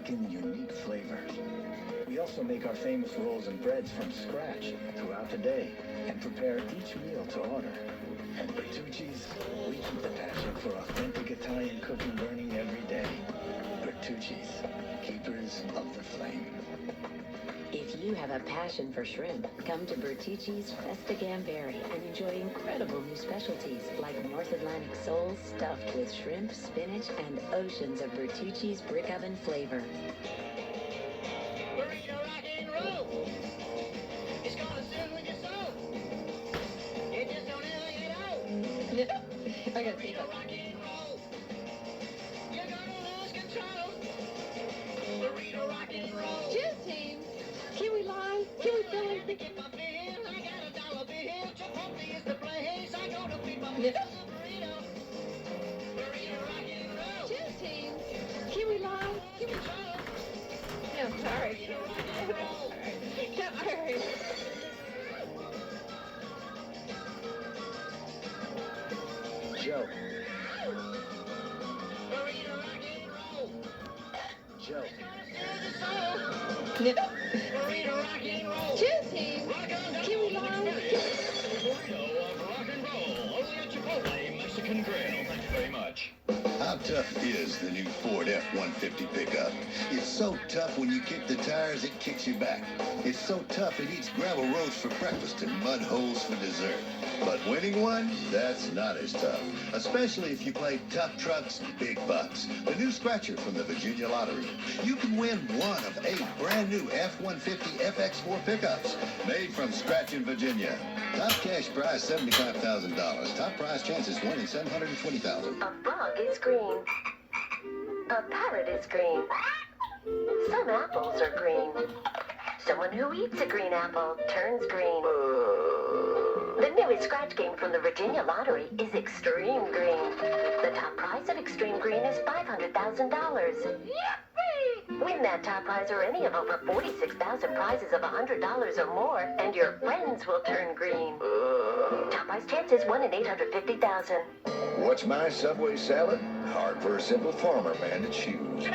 American unique flavor. We also make our famous rolls and breads from scratch throughout the day and prepare each meal to order. At Bertucci's, we keep the passion for authentic Italian cooking burning every day. Bertucci's, keepers of the flame. If you have a passion for shrimp, come to Bertucci's Festa Gamberi and enjoy incredible new specialties like North Atlantic soles stuffed with shrimp, spinach, and oceans of Bertucci's brick oven flavor. Burrito rock and roll. It's gonna soothe your soul. You just don't ever get old. I gotta see Burrito that. rock and roll. You're gonna lose control. Burrito rock and roll. Cheers, team. Can we lie? Can we fill in? Get my bill. I got $1 bill. Chipotle is the place. I go to feed my Yeah. burrito. Burrito rock and roll. Cheers, team. Can we lie? Can we? No, sorry. Burrito rock and roll. No, all right. Joe. Burrito rock and roll. Joe. It's gonna soothe your soul. No. Burrito rock and roll. Cheers, team. Rock on down Can we the lie? experience. Burrito of rock and roll. Only at Chipotle Mexican Grill. Thank you very much. How tough is the new Ford F-150 pickup? It's so tough when you kick the tires, it kicks you back. It's so tough it eats gravel roads for breakfast and mud holes for dessert. But winning one, that's not as tough. Especially if you play Tough Trucks, Big Bucks. The new scratcher from the Virginia Lottery. You can win one of 8 brand new F-150 FX4 pickups made from scratch in Virginia. Top cash prize $75,000. Top prize chances 1 in 720,000. A bug is green. A parrot is green. Some apples are green. Someone who eats a green apple turns green. The newest scratch game from the Virginia Lottery is Extreme Green. The top prize of Extreme Green is $500,000. Win that top prize or any of over 46,000 prizes of $100 or more, and your friends will turn green. Top prize chance is 1 in 850,000. What's my Subway salad? Hard for a simple farmer man to choose.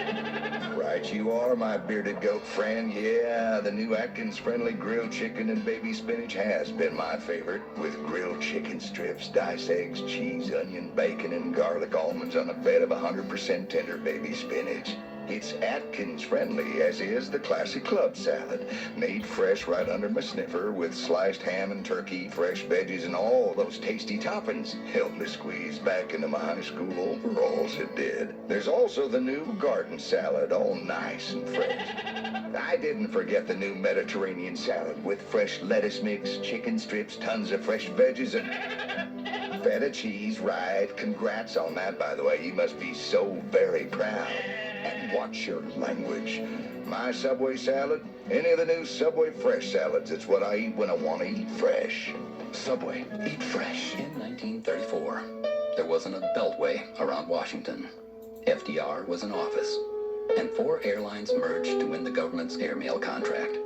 Right you are, my bearded goat friend. Yeah, the new Atkins Friendly Grilled Chicken and Baby Spinach has been my favorite. With grilled chicken strips, diced eggs, cheese, onion, bacon, and garlic almonds on a bed of 100% tender baby spinach. It's Atkins friendly, as is the classic club salad. Made fresh right under my sniffer with sliced ham and turkey, fresh veggies, and all those tasty toppings. Helped me squeeze back into my high school overalls, it did. There's also the new garden salad, all nice and fresh. I didn't forget the new Mediterranean salad with fresh lettuce mix, chicken strips, tons of fresh veggies, and feta cheese. Right, congrats on that, by the way. You must be so very proud. And watch your language. My Subway salad, any of the new Subway fresh salads. It's what I eat when I want to eat fresh. Subway, eat fresh. In 1934, there wasn't a beltway around Washington. FDR was in office, and 4 airlines merged to win the government's airmail contract.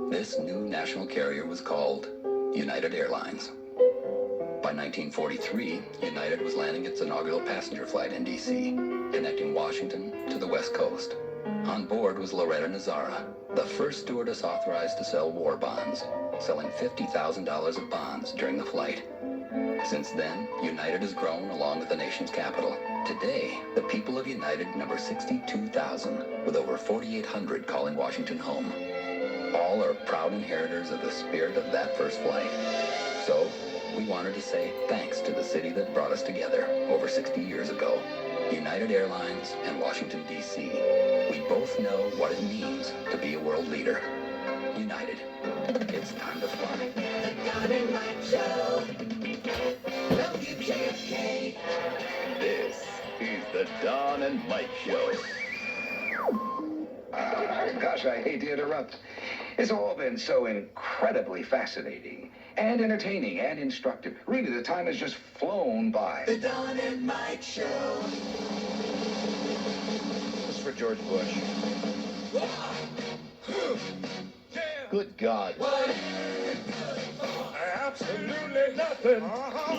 This new national carrier was called United Airlines. By 1943, United was landing its inaugural passenger flight in D.C., connecting Washington to the West Coast. On board was Loretta Nazara, the first stewardess authorized to sell war bonds, selling $50,000 of bonds during the flight. Since then, United has grown along with the nation's capital. Today, the people of United number 62,000, with over 4,800 calling Washington home. All are proud inheritors of the spirit of that first flight. So, we wanted to say thanks to the city that brought us together over 60 years ago. United Airlines and Washington, D.C. We both know what it means to be a world leader. United. It's time to fly. The Don and Mike Show. WJFK. This is the Don and Mike Show. Gosh, I hate to interrupt. It's all been so incredibly fascinating and entertaining and instructive. Really, the time has just flown by. The Don and Mike Show. This is for George Bush. Good God. Absolutely nothing.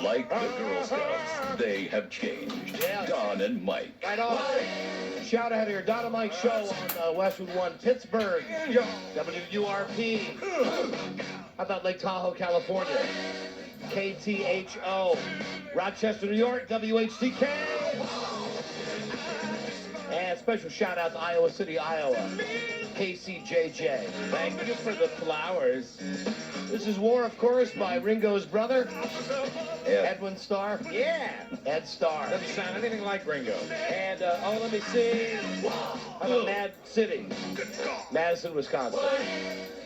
Like the Girl Scouts, they have changed. Yes. Don and Mike. Right on. Shout out here, Don and Mike show on Westwood One, Pittsburgh, WURP. How about Lake Tahoe, California? KTHO. Rochester, New York, WHCK. And special shout out to Iowa City, Iowa. KCJJ. Thank you for the flowers. This is War, of course, by Ringo's brother, Edwin Starr. Yeah, Ed Starr. Doesn't sound anything like Ringo. And, let me see. How about Mad City? Madison, Wisconsin.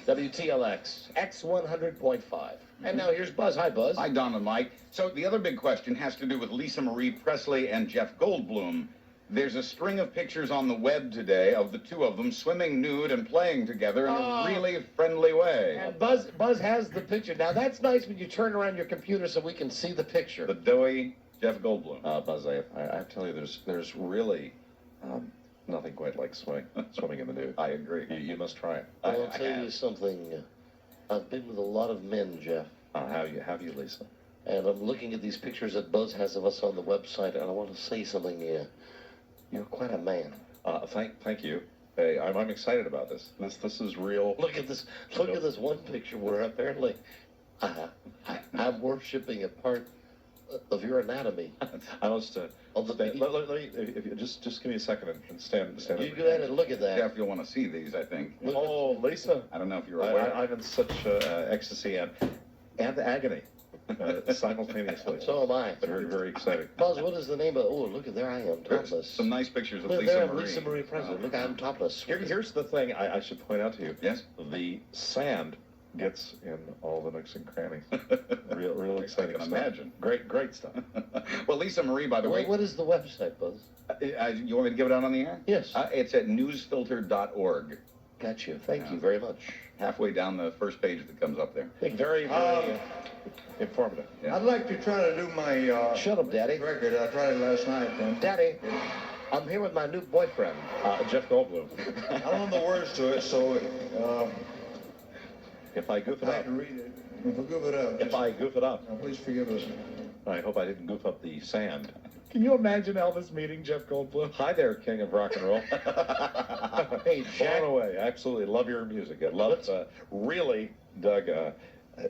WTLX, X100.5. And now here's Buzz. Hi, Buzz. Hi, Don and Mike. So the other big question has to do with Lisa Marie Presley and Jeff Goldblum. There's a string of pictures on the web today of the two of them swimming nude and playing together in a really friendly way. And Buzz has the picture. Now, that's nice when you turn around your computer so we can see the picture. The doughy Jeff Goldblum. Buzz, I have to tell you, there's really nothing quite like swimming in the nude. I agree. You must try it. I'll tell you something. I've been with a lot of men, Jeff. Have you, Lisa? And I'm looking at these pictures that Buzz has of us on the website, and I want to say something here. You're quite a man. Thank you. Hey, I'm excited about this. This is real. Look at this. Look at this one picture where apparently I'm worshiping a part of your anatomy. I must Of the let me if you just give me a second and stand. You go ahead and look at that. Jeff, you'll want to see these, I think. Oh, Lisa! I don't know if you're aware. I'm in such ecstasy and agony simultaneously. So am I. Very, very exciting. Buzz, what is the name of? Oh, look at there I am, topless. Some nice pictures of Look, Lisa there, Marie. Lisa Marie Presley. Look, I'm topless. Here's the thing I should point out to you. Yes? The sand gets in all the nooks and crannies. Real exciting I can stuff. imagine. Great stuff. Well, Lisa Marie, by the way. What is the website, Buzz? You want me to give it out on the air? Yes. It's at newsfilter.org. Got you. Thank you very much. Halfway down the first page that comes up there. Very informative. Yeah. I'd like to try to do my Shut up, Daddy. record. I tried it last night. Daddy, I'm here with my new boyfriend. Jeff Goldblum. I don't know the words to it, so If I goof it I up, have to read it. If I goof it up, if I goof it up, please forgive us. I hope I didn't goof up the sand. Can you imagine Elvis meeting Jeff Goldblum? Hi there, King of Rock and Roll. Hey, Jack. Blown away. Absolutely love your music. I love, really dug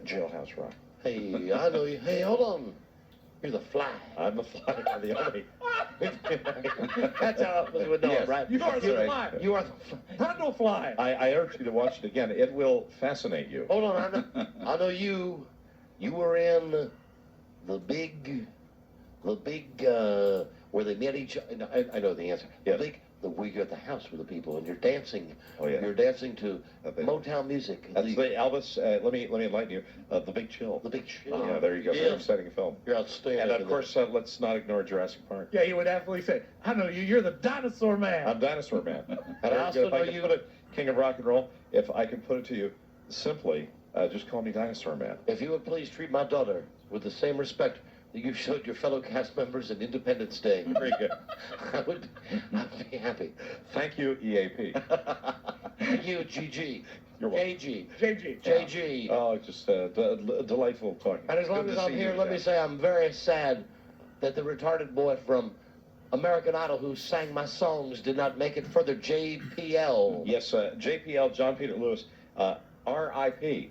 Jailhouse Rock. Hey, I know you. Hey, hold on. You're the Fly. I'm the fly of the army. That's how Elvis would know Yes. it, right? You are the Fly. You are the Fly. Brundlefly. I urge you to watch it again. It will fascinate you. Hold on, I know you. You were in the big, where they met each other. I know the answer. Yes. Where you're at the house with the people and you're dancing. Oh, yeah. You're dancing to Okay. Motown music. That's the Elvis. Let me enlighten you. The Big Chill. The Big Chill. Yeah, there you go. Yeah. Very exciting film. You're outstanding. And of in course, let's not ignore Jurassic Park. Yeah, he would definitely say, I know you. You're the dinosaur man. I'm Dinosaur Man. And I also if I know could you- put it, King of Rock and Roll. If I could put it to you simply, just call me Dinosaur Man. If you would please treat my daughter with the same respect that you showed your fellow cast members in Independence Day. Very good. I'd be happy. Thank you, EAP. Thank you, GG. You're welcome. AG. JG. JG. Oh, just delightful talking. And as long Good as to I'm see here, you, let me Jack. say I'm very sad that the retarded boy from American Idol who sang my songs did not make it further. JPL. Yes, JPL, John Peter Lewis, RIP.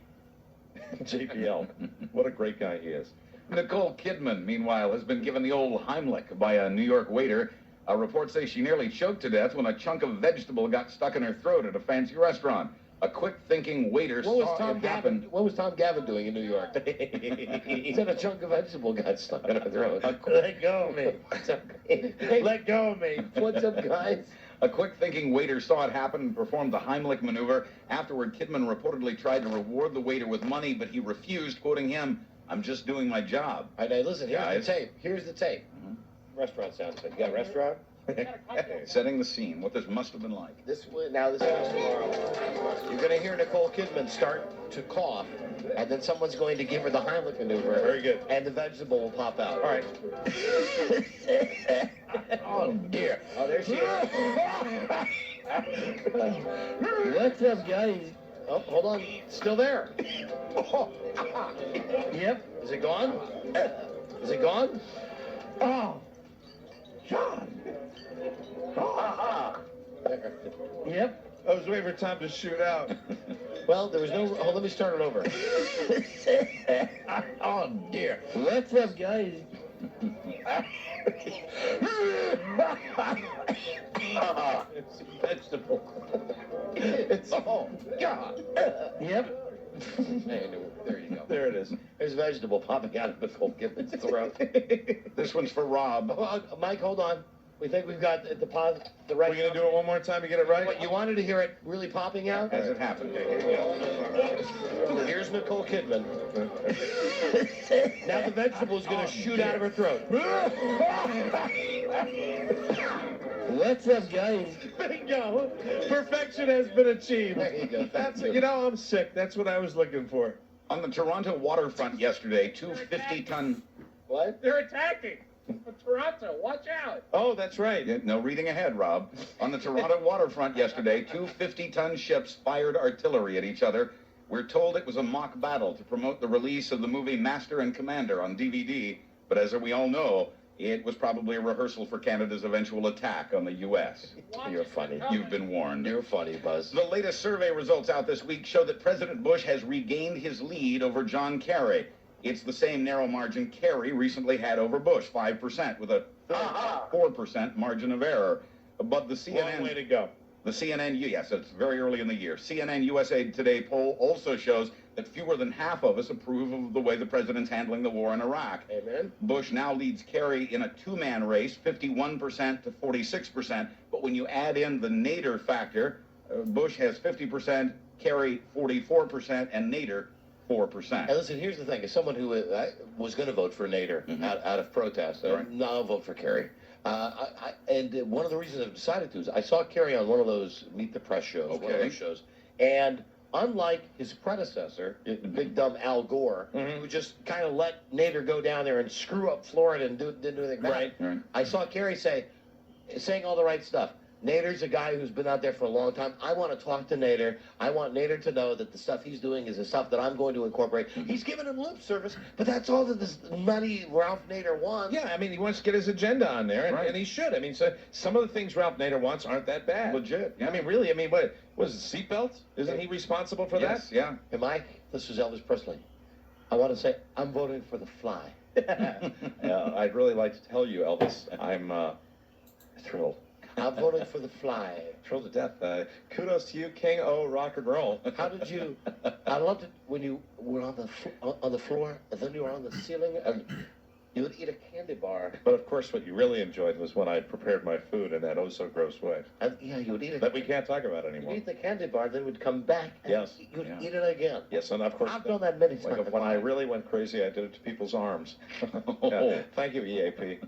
JPL. What a great guy he is. Nicole Kidman, meanwhile, has been given the old Heimlich by a New York waiter. Reports say she nearly choked to death when a chunk of vegetable got stuck in her throat at a fancy restaurant. A quick-thinking waiter What was saw Tom it Gavin? happen. What was Tom Gavin doing in New York? He said a chunk of vegetable got stuck in her throat. Let go of me. Hey, Let go of me. what's up, guys? A quick-thinking waiter saw it happen and performed the Heimlich maneuver. Afterward, Kidman reportedly tried to reward the waiter with money, but he refused, quoting him, "I'm just doing my job." All right, now listen, here's Guys. the tape. Here's the tape. Restaurant sound check. You got a restaurant? Setting the scene, what this must have been like. This starts tomorrow. You're going to hear Nicole Kidman start to cough, and then someone's going to give her the Heimlich maneuver. Very good. And the vegetable will pop out. All right. Oh, dear. Oh, there she is. What's up, guys? Oh, hold on. Still there. Yep. Is it gone? Is it gone? Oh, John. Yep. I was waiting for time to shoot out. Well, there was no... Oh, let me start it over. Oh, dear. What's up, guys? It's a vegetable. It's... Oh, God. Yep. Hey, there you go. There it is. There's vegetable popping out of Nicole Kidman's throat. This one's for Rob. Mike, hold on. We think we've got the right... We're going to do it one more time to get it right? What, you wanted to hear it really popping out? As it happened. Here's Nicole Kidman. Now the vegetable's going to shoot out of her throat. What's up, guys? Bingo. Perfection has been achieved. There you go. That's, you know, I'm sick. That's what I was looking for. On the Toronto waterfront yesterday, two 50-ton... What? They're attacking. Toronto, watch out. Oh, that's right. Yeah, no reading ahead, Rob. On the Toronto waterfront yesterday, two 50-ton ships fired artillery at each other. We're told it was a mock battle to promote the release of the movie Master and Commander on DVD. But as we all know, it was probably a rehearsal for Canada's eventual attack on the U.S. You're funny. You've been warned. You're funny, Buzz. The latest survey results out this week show that President Bush has regained his lead over John Kerry. It's the same narrow margin Kerry recently had over Bush, 5%, with a 4% margin of error. But the CNN... Long way to go. The CNN, yes, it's very early in the year. CNN USA Today poll also shows that fewer than half of us approve of the way the president's handling the war in Iraq. Amen. Bush now leads Kerry in a two-man race, 51% to 46%. But when you add in the Nader factor, Bush has 50%, Kerry 44%, and Nader 4%. And listen, here's the thing. As someone who was going to vote for Nader out of protest, now I'll vote for Kerry. And one of the reasons I've decided to is I saw Kerry on one of those Meet the Press shows, one of those shows, and unlike his predecessor, big dumb Al Gore, who just kind of let Nader go down there and screw up Florida and didn't do anything bad, I saw Kerry saying all the right stuff. Nader's a guy who's been out there for a long time. I want to talk to Nader. I want Nader to know that the stuff he's doing is the stuff that I'm going to incorporate. He's giving him lip service, but that's all that this nutty Ralph Nader wants. Yeah, I mean, he wants to get his agenda on there, and he should. I mean, so some of the things Ralph Nader wants aren't that bad. Legit. Yeah. I mean, really, I mean, what was it, seatbelts? Isn't he responsible for Yes, that? yeah. Hey, Mike, this is Elvis Presley. I want to say I'm voting for the Fly. I'd really like to tell you, Elvis, I'm thrilled. I'm voting for the Fly. Thrilled to death. Kudos to you, King O Rock and Roll. How did you? I loved it when you were on the floor, and then you were on the ceiling, and you would eat a candy bar. But of course, what you really enjoyed was when I prepared my food in that oh-so-gross way. And yeah, you would eat it. That we can't talk about You'd anymore. eat the candy bar, then we'd come back, and you'd eat it again. Yes, and of course... I've done that many times. Like when I really went crazy, I did it to people's arms. Yeah. Thank you, EAP.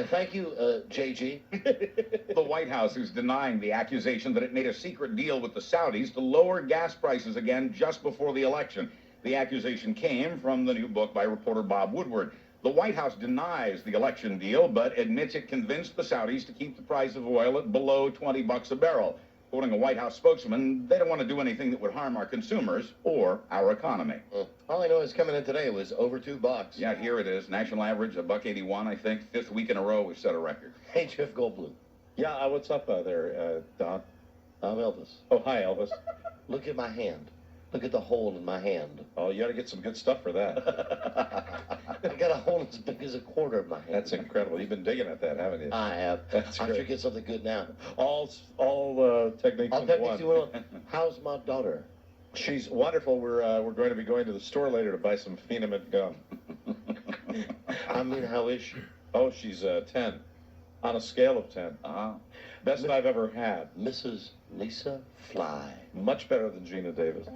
Thank you, JG. The White House is denying the accusation that it made a secret deal with the Saudis to lower gas prices again just before the election. The accusation came from the new book by reporter Bob Woodward. The White House denies the election deal, but admits it convinced the Saudis to keep the price of oil at below $20 a barrel. Quoting a White House spokesman, they don't want to do anything that would harm our consumers or our economy. All I know is coming in today was over $2. Yeah, here it is. National average, $1.81, I think. Fifth week in a row we've set a record. Hey, Jeff Goldblum. Yeah, what's up there, Don? I'm Elvis. Oh, hi, Elvis. Look at my hand. Look at the hole in my hand. Oh, you ought to get some good stuff for that. I got a hole as big as a quarter of my hand. That's incredible. You've been digging at that, haven't you? I have. That's I great. should get something good now. All techniques All in techniques you one. want. How's my daughter? She's wonderful. We're going to be going to the store later to buy some Phenamid gum. I mean, how is she? Oh, she's 10. On a scale of 10. Best I've ever had. Mrs. Lisa Fly. Much better than Gina Davis.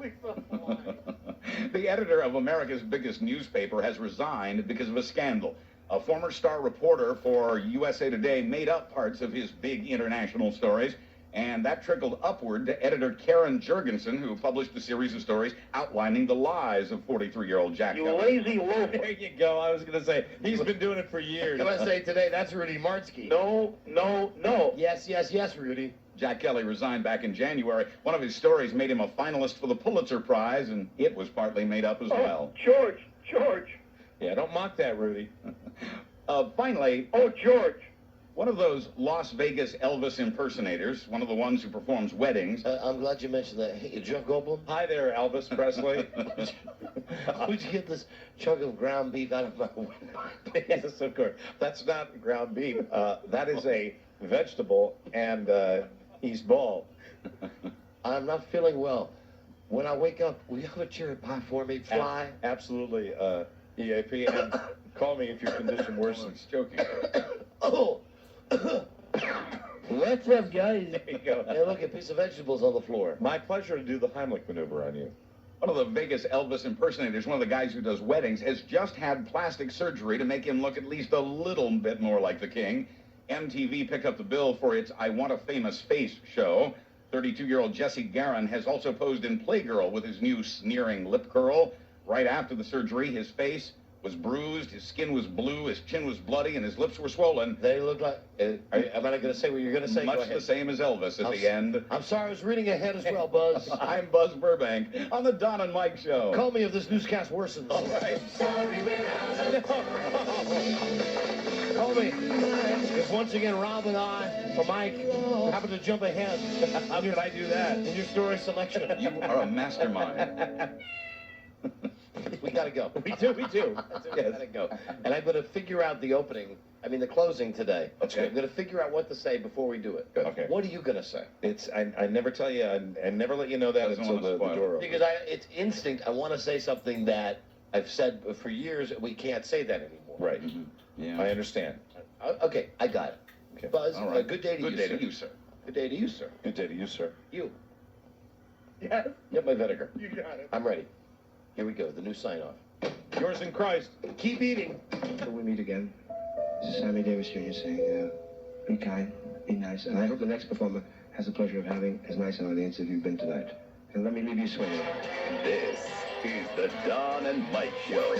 The editor of America's biggest newspaper has resigned because of a scandal. A former star reporter for USA Today made up parts of his big international stories And that trickled upward to editor Karen Jurgensen, who published a series of stories outlining the lies of 43-year-old Jack You Kelly. lazy loafer. There you go. I was going to say, he's been doing it for years. USA Today, that's Rudy Martzke. No, no, no. Yes, yes, yes, Rudy. Jack Kelly resigned back in January. One of his stories made him a finalist for the Pulitzer Prize, and it was partly made up as well. George. Yeah, don't mock that, Rudy. Finally, George. one of those Las Vegas Elvis impersonators, one of the ones who performs weddings. I'm glad you mentioned that. Hey, Jeff Goldblum? Hi there, Elvis Presley. Where'd you get this chunk of ground beef out of my Yes, of course. That's not ground beef. That is a vegetable, and he's bald. I'm not feeling well. When I wake up, will you have a cherry pie for me, Fly? Absolutely, EAP. And call me if your condition worsens. Joking. Oh! What's up, guys? There you go. Hey, look, a piece of vegetables on the floor. My pleasure to do the Heimlich maneuver on you. One of the Vegas Elvis impersonators, one of the guys who does weddings, has just had plastic surgery to make him look at least a little bit more like the king. MTV picked up the bill for its I Want a Famous Face show. 32-year-old Jesse Garon has also posed in Playgirl with his new sneering lip curl. Right after the surgery, his face was bruised, his skin was blue, his chin was bloody, and his lips were swollen. They look like... am I not going to say what you're going to say? Much the same as Elvis at the end. I'm sorry, I was reading ahead as well, Buzz. I'm Buzz Burbank on the Don and Mike Show. Call me if this newscast worsens. All right. Call me. If once again Rob and I, or Mike, happen to jump ahead. How did I do that? In your story selection. You are a mastermind. We gotta go. We do. We gotta go. And I'm gonna figure out the opening, the closing today. Okay. I'm gonna figure out what to say before we do it. Good. Okay. What are you gonna say? I never tell you, and never let you know that Doesn't until wanna the spoil door opens. Because it's instinct. I want to say something that I've said for years. We can't say that anymore. Right. Mm-hmm. Yeah. I understand. Okay, I got it. Okay. Buzz, All right. good day to Good you, day sir. to you, sir. Good day to you, sir. Good day to you, sir. You. Yes, Get my vinegar. you got it. I'm ready. Here we go. The new sign-off. Yours in Christ. Keep eating. Until we meet again, this is Sammy Davis Jr. saying, be kind, be nice, and I hope the next performer has the pleasure of having as nice an audience as you've been tonight. And let me leave you swinging. This is the Don and Mike Show.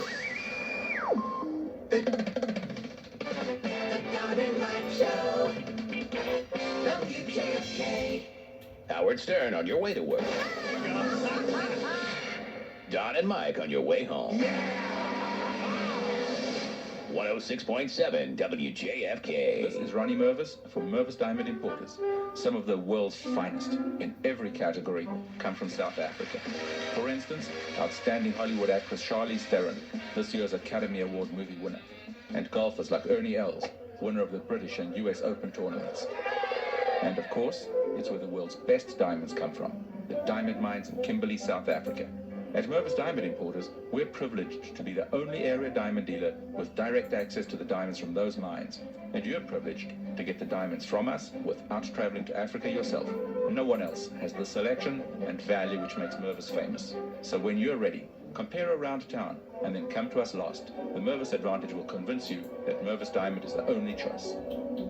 Howard Stern on your way to work. Don and Mike on your way home. 106.7 WJFK. This is Ronnie Mervis from Mervis Diamond Importers. Some of the world's finest in every category come from South Africa. For instance, outstanding Hollywood actress Charlize Theron, this year's Academy Award movie winner. And golfers like Ernie Els, winner of the British and US Open tournaments. And of course, it's where the world's best diamonds come from, the diamond mines in Kimberley, South Africa. At Mervis Diamond Importers, we're privileged to be the only area diamond dealer with direct access to the diamonds from those mines. And you're privileged to get the diamonds from us without traveling to Africa yourself. No one else has the selection and value which makes Mervis famous. So when you're ready, compare around town and then come to us last. The Mervis Advantage will convince you that Mervis Diamond is the only choice.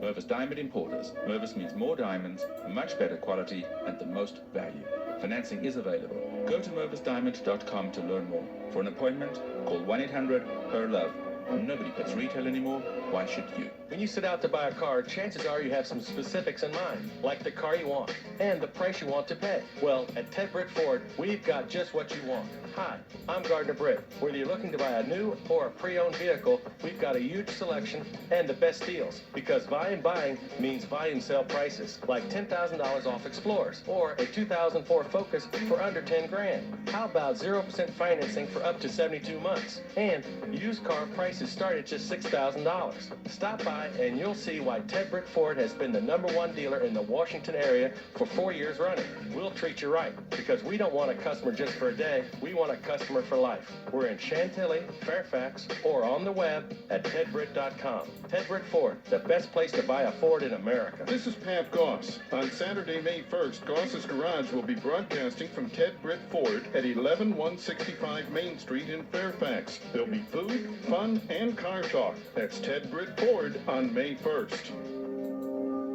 Mervis Diamond Importers. Mervis means more diamonds, much better quality, and the most value. Financing is available. Go to mervisdiamond.com to learn more. For an appointment, call 1-800-HER-LOVE. Nobody puts retail anymore. Why should you? When you set out to buy a car, chances are you have some specifics in mind, like the car you want and the price you want to pay. Well, at Ted Britt Ford, we've got just what you want. Hi, I'm Gardner Britt. Whether you're looking to buy a new or a pre-owned vehicle, we've got a huge selection and the best deals. Because volume buying means volume sale prices, like $10,000 off Explorers or a 2004 Focus for under 10 grand. How about 0% financing for up to 72 months? And used car prices start at just $6,000. Stop by and you'll see why Ted Britt Ford has been the #1 dealer in the Washington area for 4 years running. We'll treat you right because we don't want a customer just for a day. We want a customer for life. We're in Chantilly, Fairfax, or on the web at tedbritt.com. Ted Britt Ford, the best place to buy a Ford in America. This is Pat Goss. On Saturday, May 1st, Goss's Garage will be broadcasting from Ted Britt Ford at 11165 Main Street in Fairfax. There'll be food, fun, and car talk. That's Ted Britt Ford on May 1st.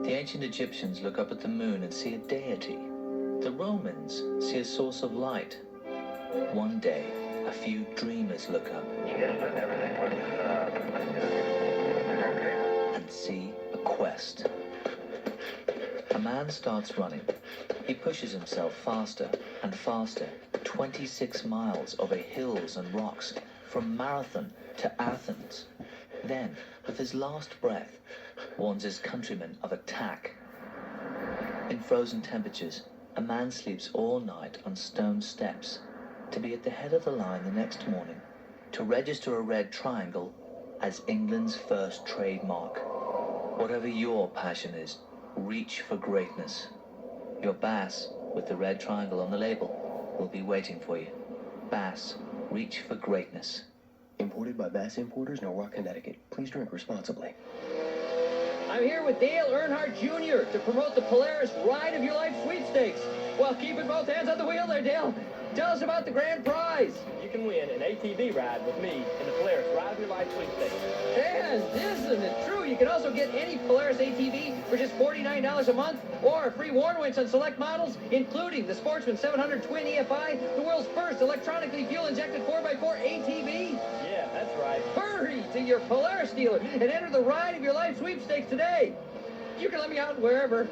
The ancient Egyptians look up at the moon and see a deity. The Romans see a source of light. One day, a few dreamers look up and see a quest. A man starts running. He pushes himself faster and faster, 26 miles over hills and rocks, from Marathon to Athens. Then, with his last breath, warns his countrymen of attack. In frozen temperatures, a man sleeps all night on stone steps to be at the head of the line the next morning to register a red triangle as England's first trademark. Whatever your passion is, reach for greatness. Your Bass, with the red triangle on the label, will be waiting for you. Bass, reach for greatness. Imported by Bass Importers, Norwalk, Connecticut. Please drink responsibly. I'm here with Dale Earnhardt Jr. to promote the Polaris Ride of Your Life Sweepstakes. Well, keeping both hands on the wheel there, Dale. Tell us about the grand prize. You can win an ATV ride with me in the Polaris Ride of Your Life Sweepstakes. And isn't it true? You can also get any Polaris ATV for just $49 a month, or a free Warn winch on select models, including the Sportsman 700 Twin EFI, the world's first electronically fuel-injected 4x4 ATV. Yeah, that's right. Hurry to your Polaris dealer and enter the Ride of Your Life Sweepstakes today. You can let me out wherever.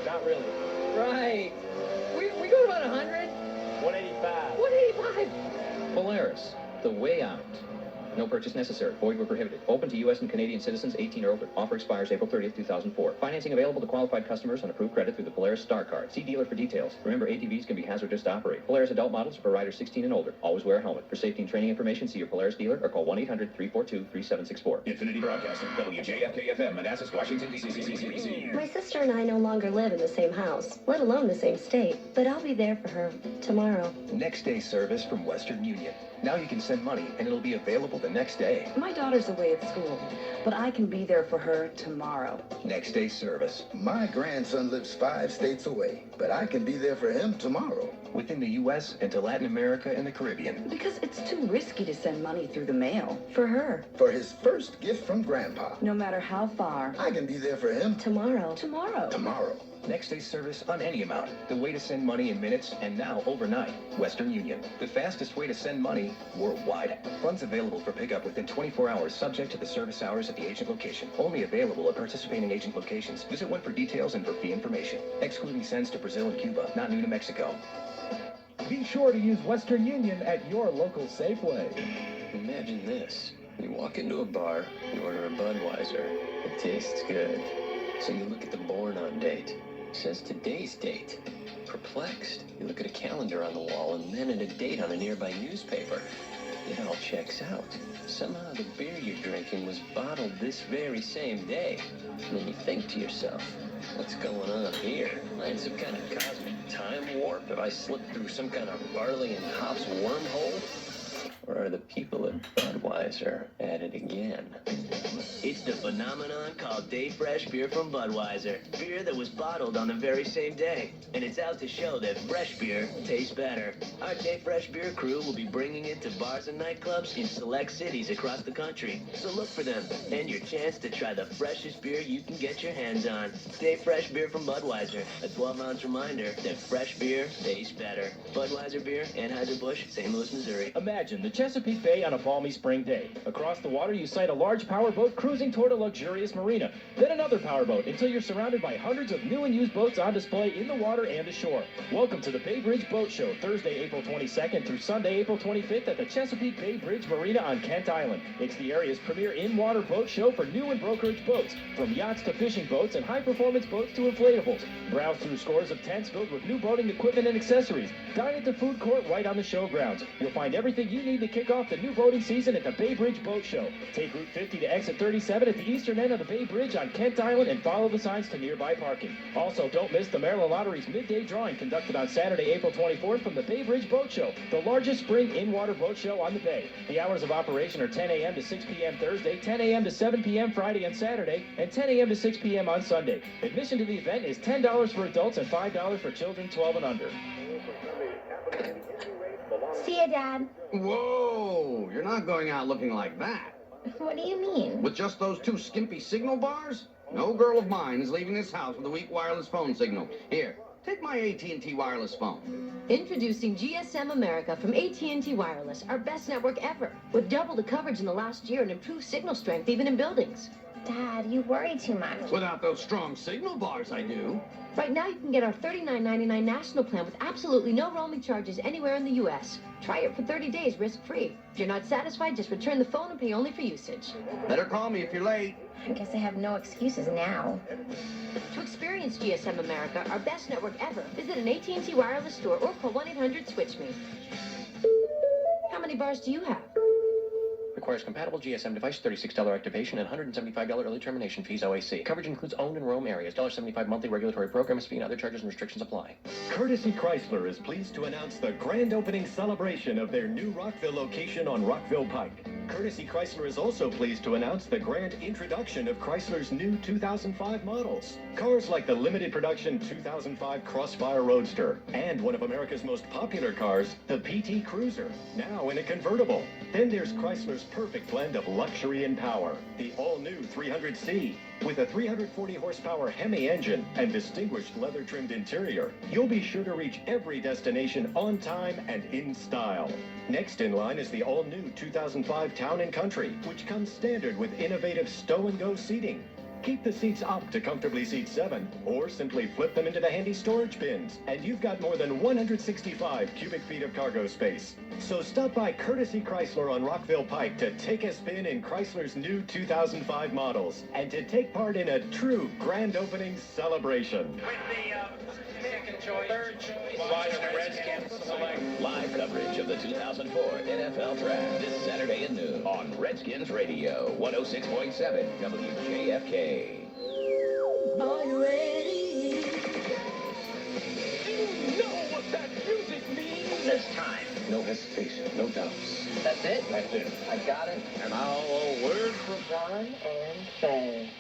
Not really. Right. We go about 100. 185. 185. Polaris, the way out. No purchase necessary. Void where prohibited. Open to U.S. and Canadian citizens 18 or older. Offer expires April 30th, 2004. Financing available to qualified customers on approved credit through the Polaris Star Card. See dealer for details. Remember, ATVs can be hazardous to operate. Polaris adult models are for riders 16 and older. Always wear a helmet. For safety and training information, see your Polaris dealer or call 1-800-342-3764. Infinity Broadcasting, WJFK-FM, Manassas, Washington, D.C. My sister and I no longer live in the same house, let alone the same state, but I'll be there for her tomorrow. Next day service from Western Union. Now you can send money and it'll be available the next day. My daughter's away at school, but I can be there for her tomorrow. Next day service. My grandson lives 5 states away, but I can be there for him tomorrow. Within the U.S. and to Latin America and the Caribbean. Because it's too risky to send money through the mail. For her. For his first gift from Grandpa. No matter how far. I can be there for him tomorrow. Tomorrow. Tomorrow. Next day service on any amount. The way to send money in minutes and now overnight. Western Union. The fastest way to send money worldwide. Funds available for pickup within 24 hours subject to the service hours at the agent location. Only available at participating agent locations. Visit one for details and for fee information. Excluding sends to Brazil and Cuba, not new to Mexico. Be sure to use Western Union at your local Safeway. Imagine this. You walk into a bar, you order a Budweiser. It tastes good. So you look at the born on date. It says today's date. Perplexed, you look at a calendar on the wall and then at a date on a nearby newspaper. It all checks out. Somehow the beer you're drinking was bottled this very same day. And then you think to yourself, what's going on here? Am I in some kind of cosmic time warp? Have I slipped through some kind of barley and hops wormhole? Or are the people at Budweiser at it again? It's the phenomenon called Day Fresh beer from Budweiser. Beer that was bottled on the very same day. And it's out to show that fresh beer tastes better. Our Day Fresh beer crew will be bringing it to bars and nightclubs in select cities across the country. So look for them and your chance to try the freshest beer you can get your hands on. Day Fresh beer from Budweiser. A 12-ounce reminder that fresh beer tastes better. Budweiser beer, Anheuser-Busch, St. Louis, Missouri. Imagine the Chesapeake Bay on a balmy spring day. Across the water, you sight a large powerboat cruising toward a luxurious marina. Then another powerboat until you're surrounded by hundreds of new and used boats on display in the water and ashore. Welcome to the Bay Bridge Boat Show, Thursday, April 22nd through Sunday, April 25th at the Chesapeake Bay Bridge Marina on Kent Island. It's the area's premier in-water boat show for new and brokerage boats, from yachts to fishing boats and high-performance boats to inflatables. Browse through scores of tents filled with new boating equipment and accessories. Dine at the food court right on the showgrounds. You'll find everything you need to kick off the new boating season at the Bay Bridge Boat Show. Take Route 50 to exit 37 at the eastern end of the Bay Bridge on Kent Island and follow the signs to nearby parking. Also, don't miss the Maryland Lottery's midday drawing conducted on Saturday, April 24th from the Bay Bridge Boat Show, the largest spring in-water boat show on the Bay. The hours of operation are 10 a.m. to 6 p.m. Thursday, 10 a.m. to 7 p.m. Friday and Saturday, and 10 a.m. to 6 p.m. on Sunday. Admission to the event is $10 for adults and $5 for children 12 and under. See ya, Dad. Whoa, you're not going out looking like that. What do you mean? With just those 2 skimpy signal bars? No girl of mine is leaving this house with a weak wireless phone signal. Here, take my AT&T wireless phone. Introducing GSM America from AT&T Wireless, our best network ever, with double the coverage in the last year and improved signal strength even in buildings. Dad, you worry too much. Without those strong signal bars, I do. Right now, you can get our $39.99 national plan with absolutely no roaming charges anywhere in the U.S. Try it for 30 days risk-free. If you're not satisfied, just return the phone and pay only for usage. Better call me if you're late. I guess I have no excuses now. To experience GSM America, our best network ever, visit an AT&T Wireless store or call 1-800-SWITCH-ME. How many bars do you have? Requires compatible GSM device, $36 activation, and $175 early termination fees OAC. Coverage includes owned and roam areas. $75 monthly regulatory program fee and other charges and restrictions apply. Courtesy Chrysler is pleased to announce the grand opening celebration of their new Rockville location on Rockville Pike. Courtesy Chrysler is also pleased to announce the grand introduction of Chrysler's new 2005 models. Cars like the limited production 2005 Crossfire Roadster and one of America's most popular cars, the PT Cruiser, now in a convertible. Then there's Chrysler's perfect blend of luxury and power, the all-new 300C. With a 340 horsepower Hemi engine and distinguished leather-trimmed interior, you'll be sure to reach every destination on time and in style. Next in line is the all-new 2005 Town & Country, which comes standard with innovative stow-and-go seating. Keep the seats up to comfortably seat 7, or simply flip them into the handy storage bins, and you've got more than 165 cubic feet of cargo space. So stop by Courtesy Chrysler on Rockville Pike to take a spin in Chrysler's new 2005 models, and to take part in a true grand opening celebration. With the second choice, third choice, Washington Redskins select. Live coverage of the 2004 NFL Draft this Saturday at noon on Redskins Radio, 106.7 WJFK. Are you ready? You know what that music means? This time, no hesitation, no doubts. That's it? That's it. I got it. And now a word from John and Fay.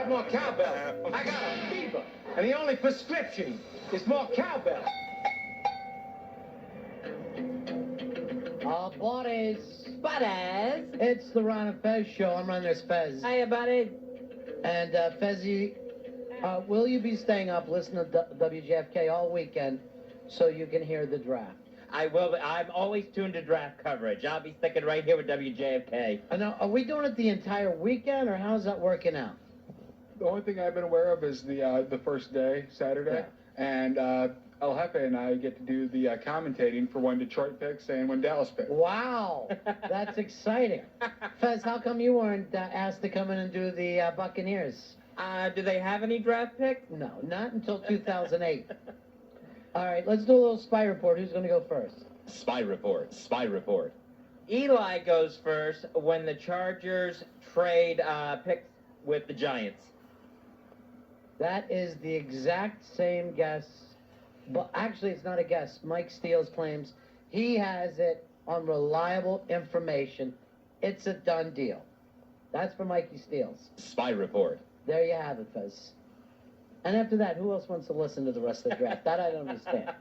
More cowbell. I got a fever, and the only prescription is more cowbell. Buddies. Buddies. It's the Ron and Fez show. I'm running this Fez. Hiya, buddy. And Fezzy, will you be staying up listening to WJFK all weekend so you can hear the draft? I will. I'm always tuned to draft coverage. I'll be sticking right here with WJFK. Now, are we doing it the entire weekend, or how's that working out? The only thing I've been aware of is the first day, Saturday, and El Jefe and I get to do the commentating for when Detroit picks and when Dallas picks. Wow, that's exciting. Fez, how come you weren't asked to come in and do the Buccaneers? Do they have any draft picks? No, not until 2008. All right, let's do a little spy report. Who's going to go first? Spy report. Spy report. Eli goes first when the Chargers trade picks with the Giants. That is the exact same guess, but actually it's not a guess. Mike Steele claims he has it on reliable information. It's a done deal. That's for Mikey Steele. Spy report. There you have it, Fez. And after that, who else wants to listen to the rest of the draft? That I don't understand.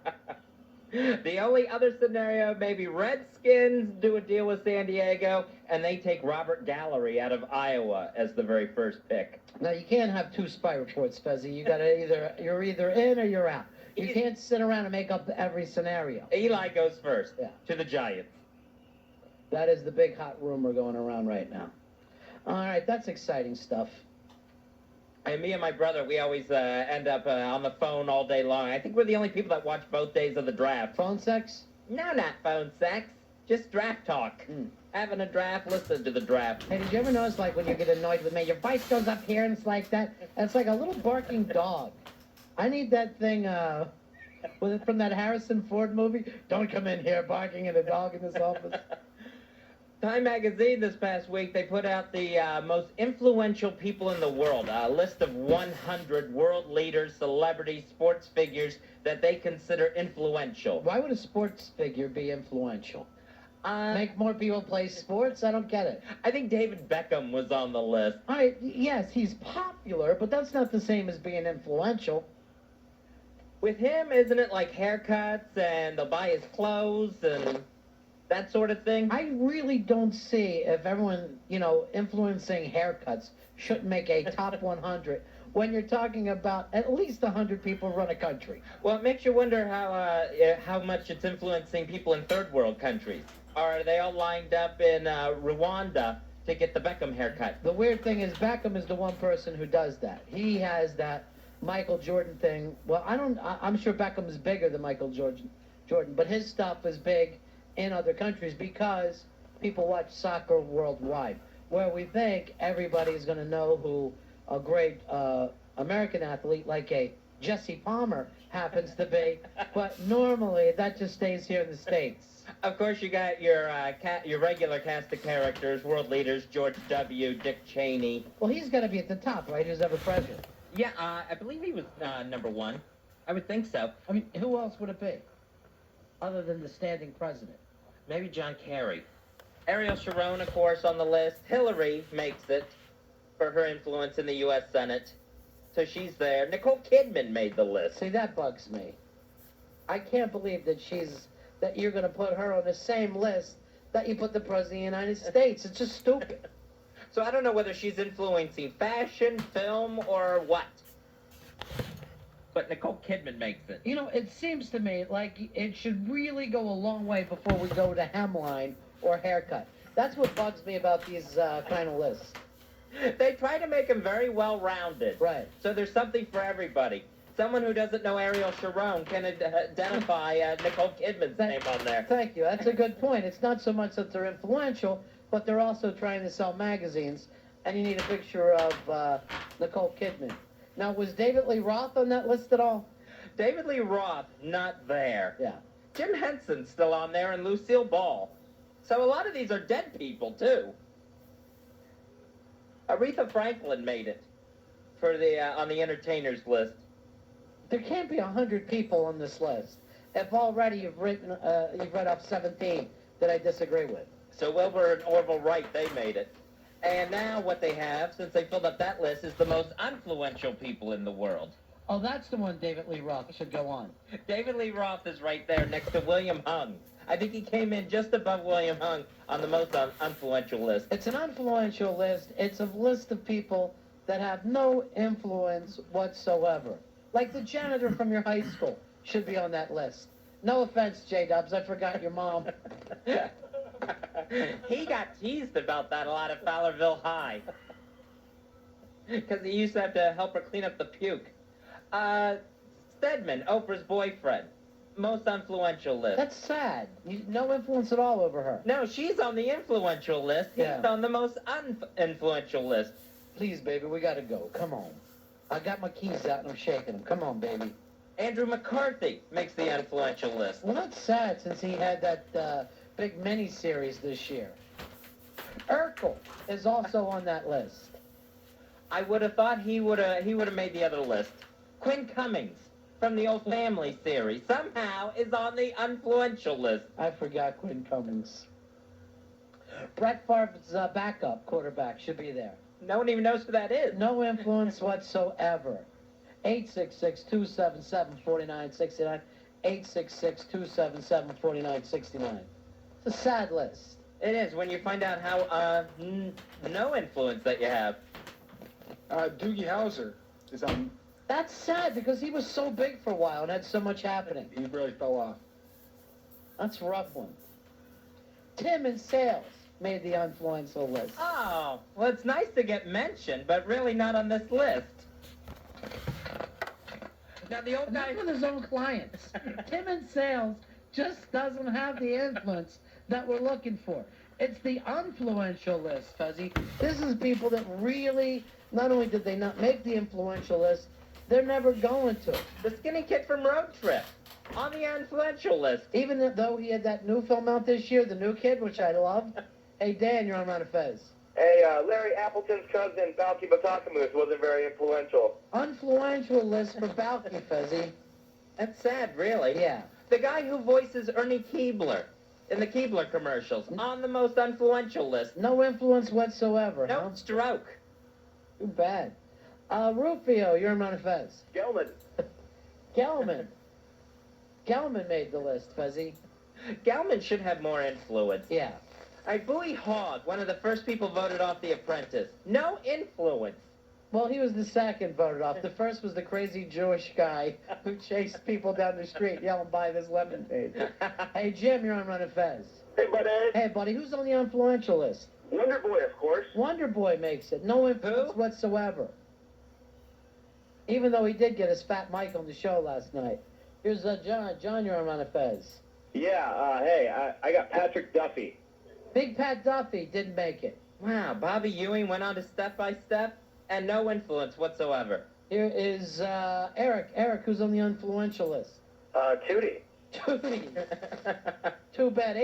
The only other scenario, maybe Redskins do a deal with San Diego, and they take Robert Gallery out of Iowa as the very first pick. Now, you can't have two spy reports, Fezzy. You gotta you're either in or you're out. You can't sit around and make up every scenario. Eli goes first to the Giants. That is the big hot rumor going around right now. All right, that's exciting stuff. And me and my brother, we always end up on the phone all day long. I think we're the only people that watch both days of the draft. Phone sex? No, not phone sex. Just draft talk. Having a draft, listen to the draft. Hey, did you ever notice, like, when you get annoyed with me, your voice goes up here and it's like that? And it's like a little barking dog. I need that thing, was it from that Harrison Ford movie? Don't come in here barking at a dog in this office. Time magazine this past week, they put out the most influential people in the world, a list of 100 world leaders, celebrities, sports figures that they consider influential. Why would a sports figure be influential? Make more people play sports? I don't get it. I think David Beckham was on the list. All right, yes, he's popular, but that's not the same as being influential. With him, isn't it like haircuts and they'll buy his clothes and that sort of thing? I really don't see if everyone, influencing haircuts shouldn't make a top 100 when you're talking about at least 100 people run a country. Well, it makes you wonder how much it's influencing people in third world countries. Are they all lined up in Rwanda to get the Beckham haircut? The weird thing is Beckham is the one person who does that. He has that Michael Jordan thing. Well, I'm sure Beckham is bigger than Michael Jordan, but his stuff is big in other countries because people watch soccer worldwide, where we think everybody is going to know who a great American athlete like a Jesse Palmer happens to be, but normally that just stays here in the States. Of course, you got your regular cast of characters, world leaders, George W., Dick Cheney. Well, he's got to be at the top, right? Who's ever president? Yeah, I believe he was number one. I would think so. I mean, who else would it be other than the standing president? Maybe John Kerry. Ariel Sharon, of course, on the list. Hillary makes it for her influence in the U.S. Senate. So she's there. Nicole Kidman made the list. See, that bugs me. I can't believe that you're going to put her on the same list that you put the President of the United States. It's just stupid. So I don't know whether she's influencing fashion, film, or what. But Nicole Kidman makes it. It seems to me like it should really go a long way before we go to hemline or haircut. That's what bugs me about these kind of lists. They try to make them very well-rounded. Right. So there's something for everybody. Someone who doesn't know Ariel Sharon can identify Nicole Kidman's name on there. Thank you. That's a good point. It's not so much that they're influential, but they're also trying to sell magazines, and you need a picture of Nicole Kidman. Now, was David Lee Roth on that list at all? David Lee Roth, not there. Yeah. Jim Henson's still on there, and Lucille Ball. So a lot of these are dead people, too. Aretha Franklin made it for on the entertainers list. There can't be 100 people on this list. If already you've read off 17 that I disagree with. So Wilbur and Orville Wright, they made it. And now what they have, since they filled up that list, is the most influential people in the world. Oh, that's the one David Lee Roth should go on. David Lee Roth is right there next to William Hung. I think he came in just above William Hung on the most influential list. It's an influential list. It's a list of people that have no influence whatsoever. Like the janitor from your high school should be on that list. No offense, J-Dubs, I forgot your mom. He got teased about that a lot at Fowlerville High. Because he used to have to help her clean up the puke. Stedman, Oprah's boyfriend. Most influential list. That's sad. No influence at all over her. No, she's on the influential list. He's on the most uninfluential list. Please, baby, we gotta go. Come on. I got my keys out and I'm shaking them. Come on, baby. Andrew McCarthy makes the influential list. Well, that's sad since he had that big mini-series this year. Urkel is also on that list. I would have thought he would have made the other list. Quinn Cummings from the Old Family series somehow is on the influential list. I forgot Quinn Cummings. Brett Favre's backup quarterback should be there. No one even knows who that is. No influence whatsoever. 866-277-4969. 866-277-4969. It's a sad list. It is when you find out how no influence that you have. Doogie Howser is on. That's sad because he was so big for a while and had so much happening. He really fell off. That's a rough one. Tim in sales made the influential list. Oh, well, it's nice to get mentioned, but really not on this list. Now, the old guy with his own clients. Tim in sales just doesn't have the influence that we're looking for. It's the influential list, Fuzzy. This is people that really, not only did they not make the influential list, they're never going to. The skinny kid from Road Trip, on the influential list. Even though he had that new film out this year, The New Kid, which I love, Hey, Dan, you're on Ron and Fez. Hey, Larry Appleton's cousin, Balky Batakamoose, wasn't very influential. Influential list for Balky, Fezzy. That's sad, really. Yeah. The guy who voices Ernie Keebler in the Keebler commercials on the most influential list. No influence whatsoever, No huh? stroke. Too bad. Rufio, you're on Ron and Fez. Gelman. Gelman. Gelman made the list, Fezzy. Gelman should have more influence. Yeah. Bowie Hogg, one of the first people voted off The Apprentice. No influence. Well, he was the second voted off. The first was the crazy Jewish guy who chased people down the street yelling, buy this lemonade. Hey, Jim, you're on Ron and Fez. Hey, buddy. Hey, buddy, who's on the influential list? Wonder Boy, of course. Wonder Boy makes it. No influence whatsoever. Even though he did get his fat mic on the show last night. Here's John. John, you're on Ron and Fez. Yeah, hey, I got Patrick Duffy. Big Pat Duffy didn't make it. Wow, Bobby Ewing went on to Step by Step and no influence whatsoever. Here is Eric. Eric, who's on the influential list? Tootie. Tootie. Too bad.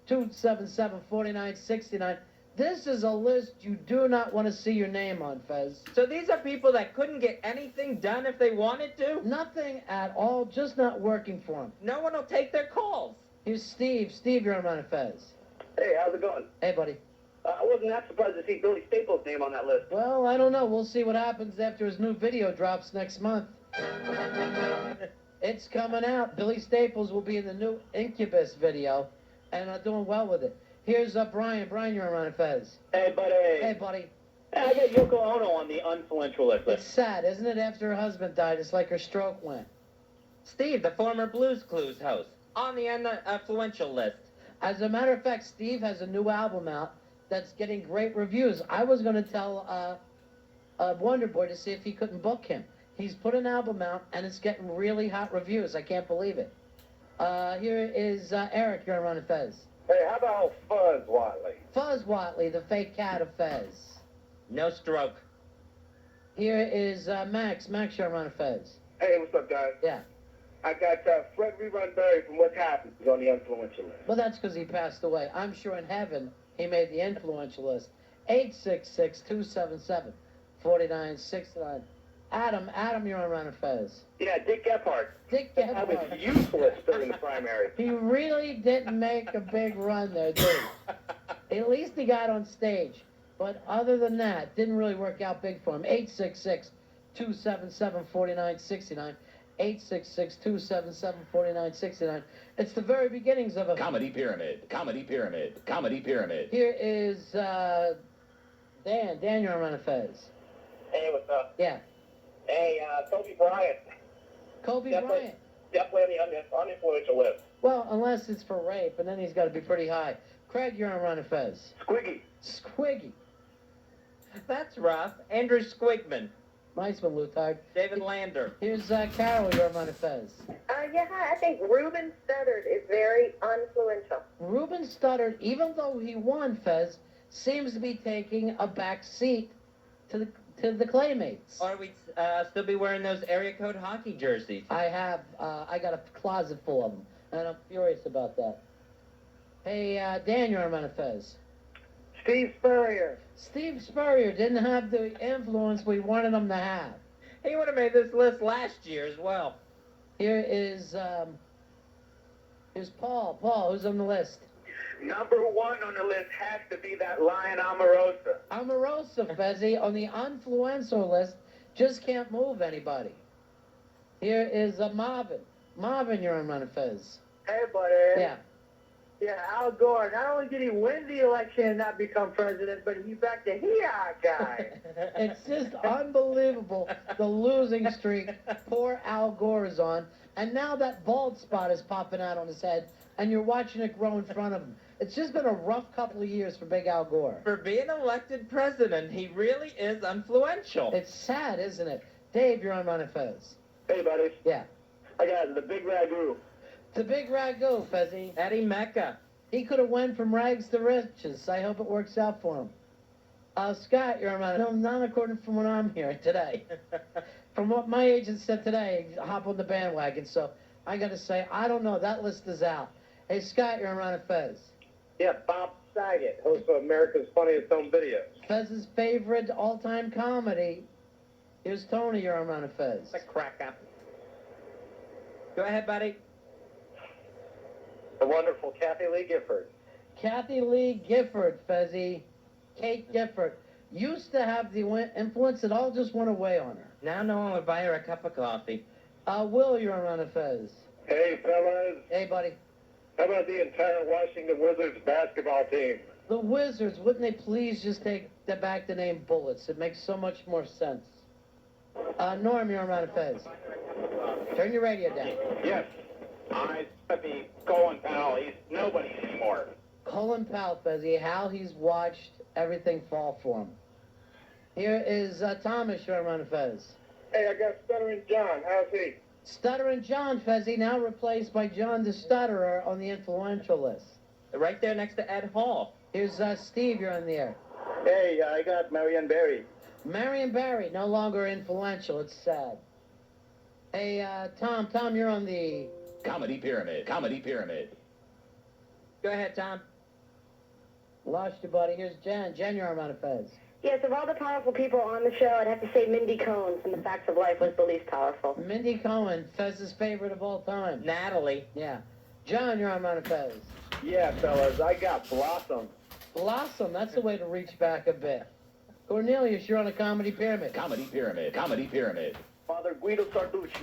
866-277-4969. This is a list you do not want to see your name on, Fez. So these are people that couldn't get anything done if they wanted to? Nothing at all, just not working for them. No one will take their calls. Here's Steve. Steve, you're on Ron and Fez. Hey, how's it going? Hey, buddy. I wasn't that surprised to see Billy Staples' name on that list. Well, I don't know. We'll see what happens after his new video drops next month. It's coming out. Billy Staples will be in the new Incubus video, and I'm doing well with it. Here's Brian. Brian, you're on Ron and Fez. Hey, buddy. Hey, buddy. Hey, I got Yoko Ono on the influential list. It's sad, isn't it? After her husband died, it's like her stroke went. Steve, the former Blues Clues host, on the influential list. As a matter of fact, Steve has a new album out that's getting great reviews. I was going to tell Wonder Boy to see if he couldn't book him. He's put an album out, and it's getting really hot reviews. I can't believe it. Here is Eric. You're on Ron and Fez. Hey, how about Fuzz Watley? Fuzz Watley, the fake cat of Fez. No stroke. Here is Max. Max, you're on Ron and Fez. Hey, what's up, guys? Yeah. I got Fred Rerun Berry from What Happens on the influential list. Well, that's because he passed away. I'm sure in heaven he made the influential list. 866-277-4969. Adam, you're on Ron and Fez. Yeah, Dick Gephardt. Dick That was Gephardt. useless during the primary. He really didn't make a big run there, did he? At least he got on stage. But other than that, didn't really work out big for him. 866-277-4969. 866-277-4969. It's the very beginnings of a... Comedy Pyramid. Comedy Pyramid. Comedy Pyramid. Here is Dan. Dan, you're on Ron and Fez. Hey, what's up? Yeah. Hey, Kobe Bryant. Kobe Definitely- Bryant. Definitely on the uninfluential list. Well, unless it's for rape, and then he's got to be pretty high. Craig, you're on Ron and Fez. Squiggy. Squiggy. That's rough. Andrew Squigman. Nice one, Luthard. David Lander. Here's Carol, you're on Ron and Fez. Yeah, I think Ruben Studdard is very influential. Ruben Studdard, even though he won Fez, seems to be taking a back seat to the Claymates. Or we'd still be wearing those area code hockey jerseys. I got a closet full of them, and I'm furious about that. Hey, Dan, you're on Ron and Fez. Steve Spurrier. Steve Spurrier didn't have the influence we wanted him to have. He would have made this list last year as well. Here's Paul. Paul, who's on the list? Number one on the list has to be that Lion Omarosa. Omarosa, Fezzi, on the influencer list, just can't move anybody. Here is Marvin. Marvin, you're on Ron and Fez. Hey, buddy. Yeah. Yeah, Al Gore. Not only did he win the election and not become president, but he's back to hee-haw guy. It's just unbelievable, the losing streak poor Al Gore is on. And now that bald spot is popping out on his head, and you're watching it grow in front of him. It's just been a rough couple of years for Big Al Gore. For being elected president, he really is influential. It's sad, isn't it? Dave, you're on Ron and Fez. Hey, buddy. Yeah. I got the Big Ragu. The Big Ragu, Fezzi. Eddie Mecca. He could have went from rags to riches. I hope it works out for him. Scott, you're on Ron. No, not according from what I'm hearing today. From what my agent said today, hop on the bandwagon. So I got to say, I don't know. That list is out. Hey, Scott, you're on Ron and Fez. Yeah, Bob Saget, host of America's Funniest Home Videos. Fez's favorite all-time comedy. Here's Tony, you're on Run of Fez. The cracker. Go ahead, buddy. The wonderful Kathy Lee Gifford. Kathy Lee Gifford, Fezzy. Kate Gifford. Used to have the influence, it all just went away on her. Now no one would buy her a cup of coffee. Will, you're on Run of Fez. Hey, fellas. Hey, buddy. How about the entire Washington Wizards basketball team? The Wizards, wouldn't they please just take back the name Bullets? It makes so much more sense. Norm, you're on Run of Fez. Turn your radio down. Yes. I be Colin Powell. He's nobody anymore. Colin Powell, Fezzy, how he's watched everything fall for him. Here is Thomas, you're on Run of Fez. Hey, I got Stuttering John. How's he? Stuttering John, Fezzy, now replaced by John the Stutterer on the influential list. Right there next to Ed Hall. Here's Steve, you're on the air. Hey, I got Marion Barry. Marion Barry, no longer influential, it's sad. Hey, Tom, you're on the... Comedy Pyramid. Comedy Pyramid. Go ahead, Tom. Lost you, buddy. Here's Jen. Jen, you're on Run of Fez. Yes, of all the powerful people on the show, I'd have to say Mindy Cohn from The Facts of Life was the least powerful. Mindy Cohn, Fez's favorite of all time. Natalie. Yeah. John, you're on Run of Fez. Yeah, fellas, I got Blossom. Blossom, that's the way to reach back a bit. Cornelius, you're on a Comedy Pyramid. Comedy Pyramid. Comedy Pyramid. Father Guido Sarducci.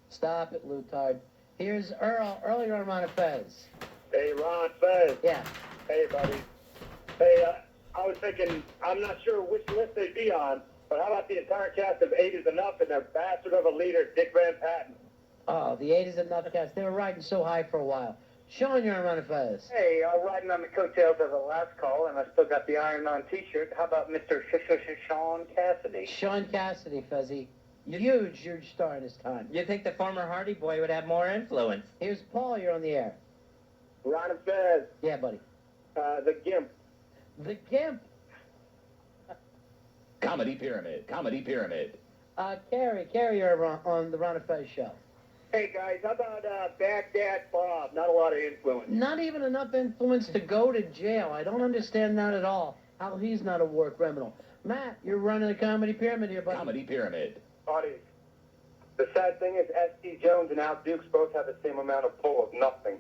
Stop it, Lutard. Here's Earl. Earl, you're on Run of Fez. Hey, Ron Fez. Yeah. Hey, buddy. Hey, I was thinking, I'm not sure which list they'd be on, but how about the entire cast of 8 is Enough and their bastard of a leader, Dick Van Patten? Oh, the 8 is Enough cast. They were riding so high for a while. Sean, you're on Run of Fez. Hey, riding on the coattails of the last call, and I still got the Iron Man t-shirt. How about Mr. Sean Cassidy? Sean Cassidy, Fezzy. Huge star in his time. You think the former Hardy Boy would have more influence? Here's Paul, you're on the air. Ron and Fez. Yeah, buddy. The Gimp. The Gimp. Comedy Pyramid. Comedy Pyramid. Carrie, you're on the Ron of Fez show. Hey, guys, how about Baghdad Bob? Not a lot of influence. Not even enough influence to go to jail. I don't understand that at all. How he's not a war criminal. Matt, you're running the Comedy Pyramid here, buddy. Comedy Pyramid. Buddy, the sad thing is S.D. Jones and Al Dukes both have the same amount of pull of nothing.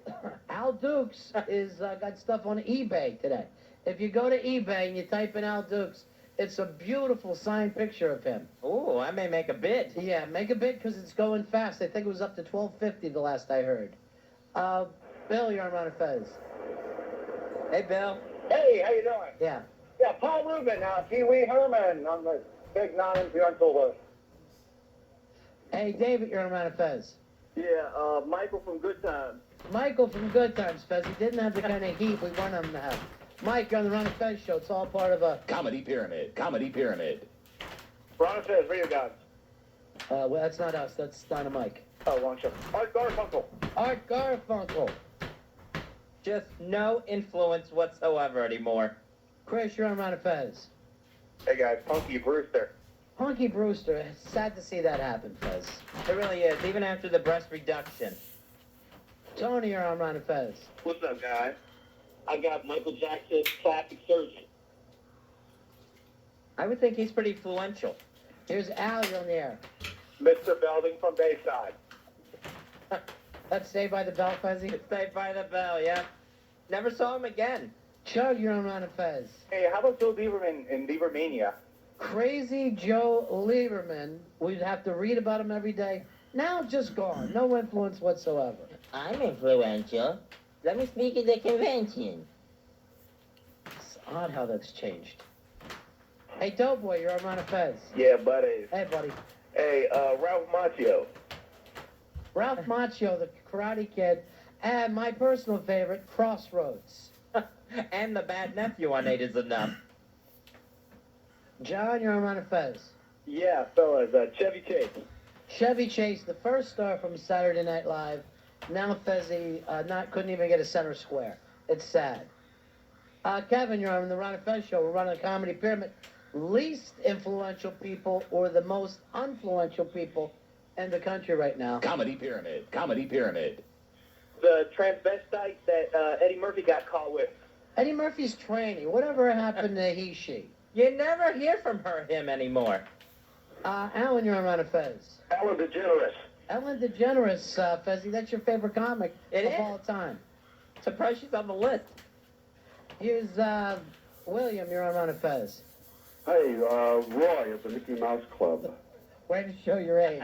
Al Dukes is got stuff on eBay today. If you go to eBay and you type in Al Dukes, it's a beautiful signed picture of him. Oh, I may make a bid. Yeah, make a bid because it's going fast. I think it was up to $12.50 the last I heard. Bill, you're on Run of Fez. Hey, Bill. Hey, how you doing? Yeah. Yeah, Paul Rubin, Pee Wee Herman on the big non-influential list. Hey, David, you're on Run of Fez. Yeah, Michael from Good Times. Michael from Good Times, Fez. He didn't have the kind of heat we want him to have. Mike, you're on the Ron of Fez show. It's all part of a... Comedy Pyramid. Comedy Pyramid. Ron of Fez, Radio Gods. Well, that's not us. That's Dynamite. Oh, wrong show. Art Garfunkel. Art Garfunkel. Just no influence whatsoever anymore. Chris, you're on Ron of Fez. Hey, guys, Punky Brewster. Punky Brewster. It's sad to see that happen, Fez. It really is, even after the breast reduction. Tony, you're on Ron of Fez. What's up, guys? I got Michael Jackson's Plastic Surgeon. I would think he's pretty influential. Here's Al, you're on the air. Mr. Belding from Bayside. That's Saved by the Bell, Fezzy? Saved by the Bell, yeah. Never saw him again. Chug, you're on Ron of Fez. Hey, how about Joe Lieberman in Liebermania? Crazy Joe Lieberman. We'd have to read about him every day. Now just gone. No influence whatsoever. I'm influential. Let me speak at the convention. It's odd how that's changed. Hey, Doughboy, you're on Ron of Fez. Yeah, buddy. Hey, buddy. Hey, Ralph Macchio. Ralph Macchio, the Karate Kid, and my personal favorite, Crossroads. And the bad nephew on 8 is Enough. John, you're on Ron of Fez. Yeah, fellas, Chevy Chase. Chevy Chase, the first star from Saturday Night Live. Now Fezzy couldn't even get a center square. It's sad. Kevin, you're on the Ron of Fez show. We're running a Comedy Pyramid. Least influential people or the most influential people in the country right now. Comedy Pyramid. Comedy Pyramid. the transvestite that Eddie Murphy got caught with? Eddie Murphy's tranny. Whatever happened to he, she? You never hear from him anymore. Alan, you're on Run of Fez. Ellen DeGeneres. Ellen DeGeneres, Fezzy, that's your favorite comic of all time. Surprised she's on the list. Here's William, you're on Run of Fez. Hey, Roy at the Mickey Mouse Club. Way to show your age.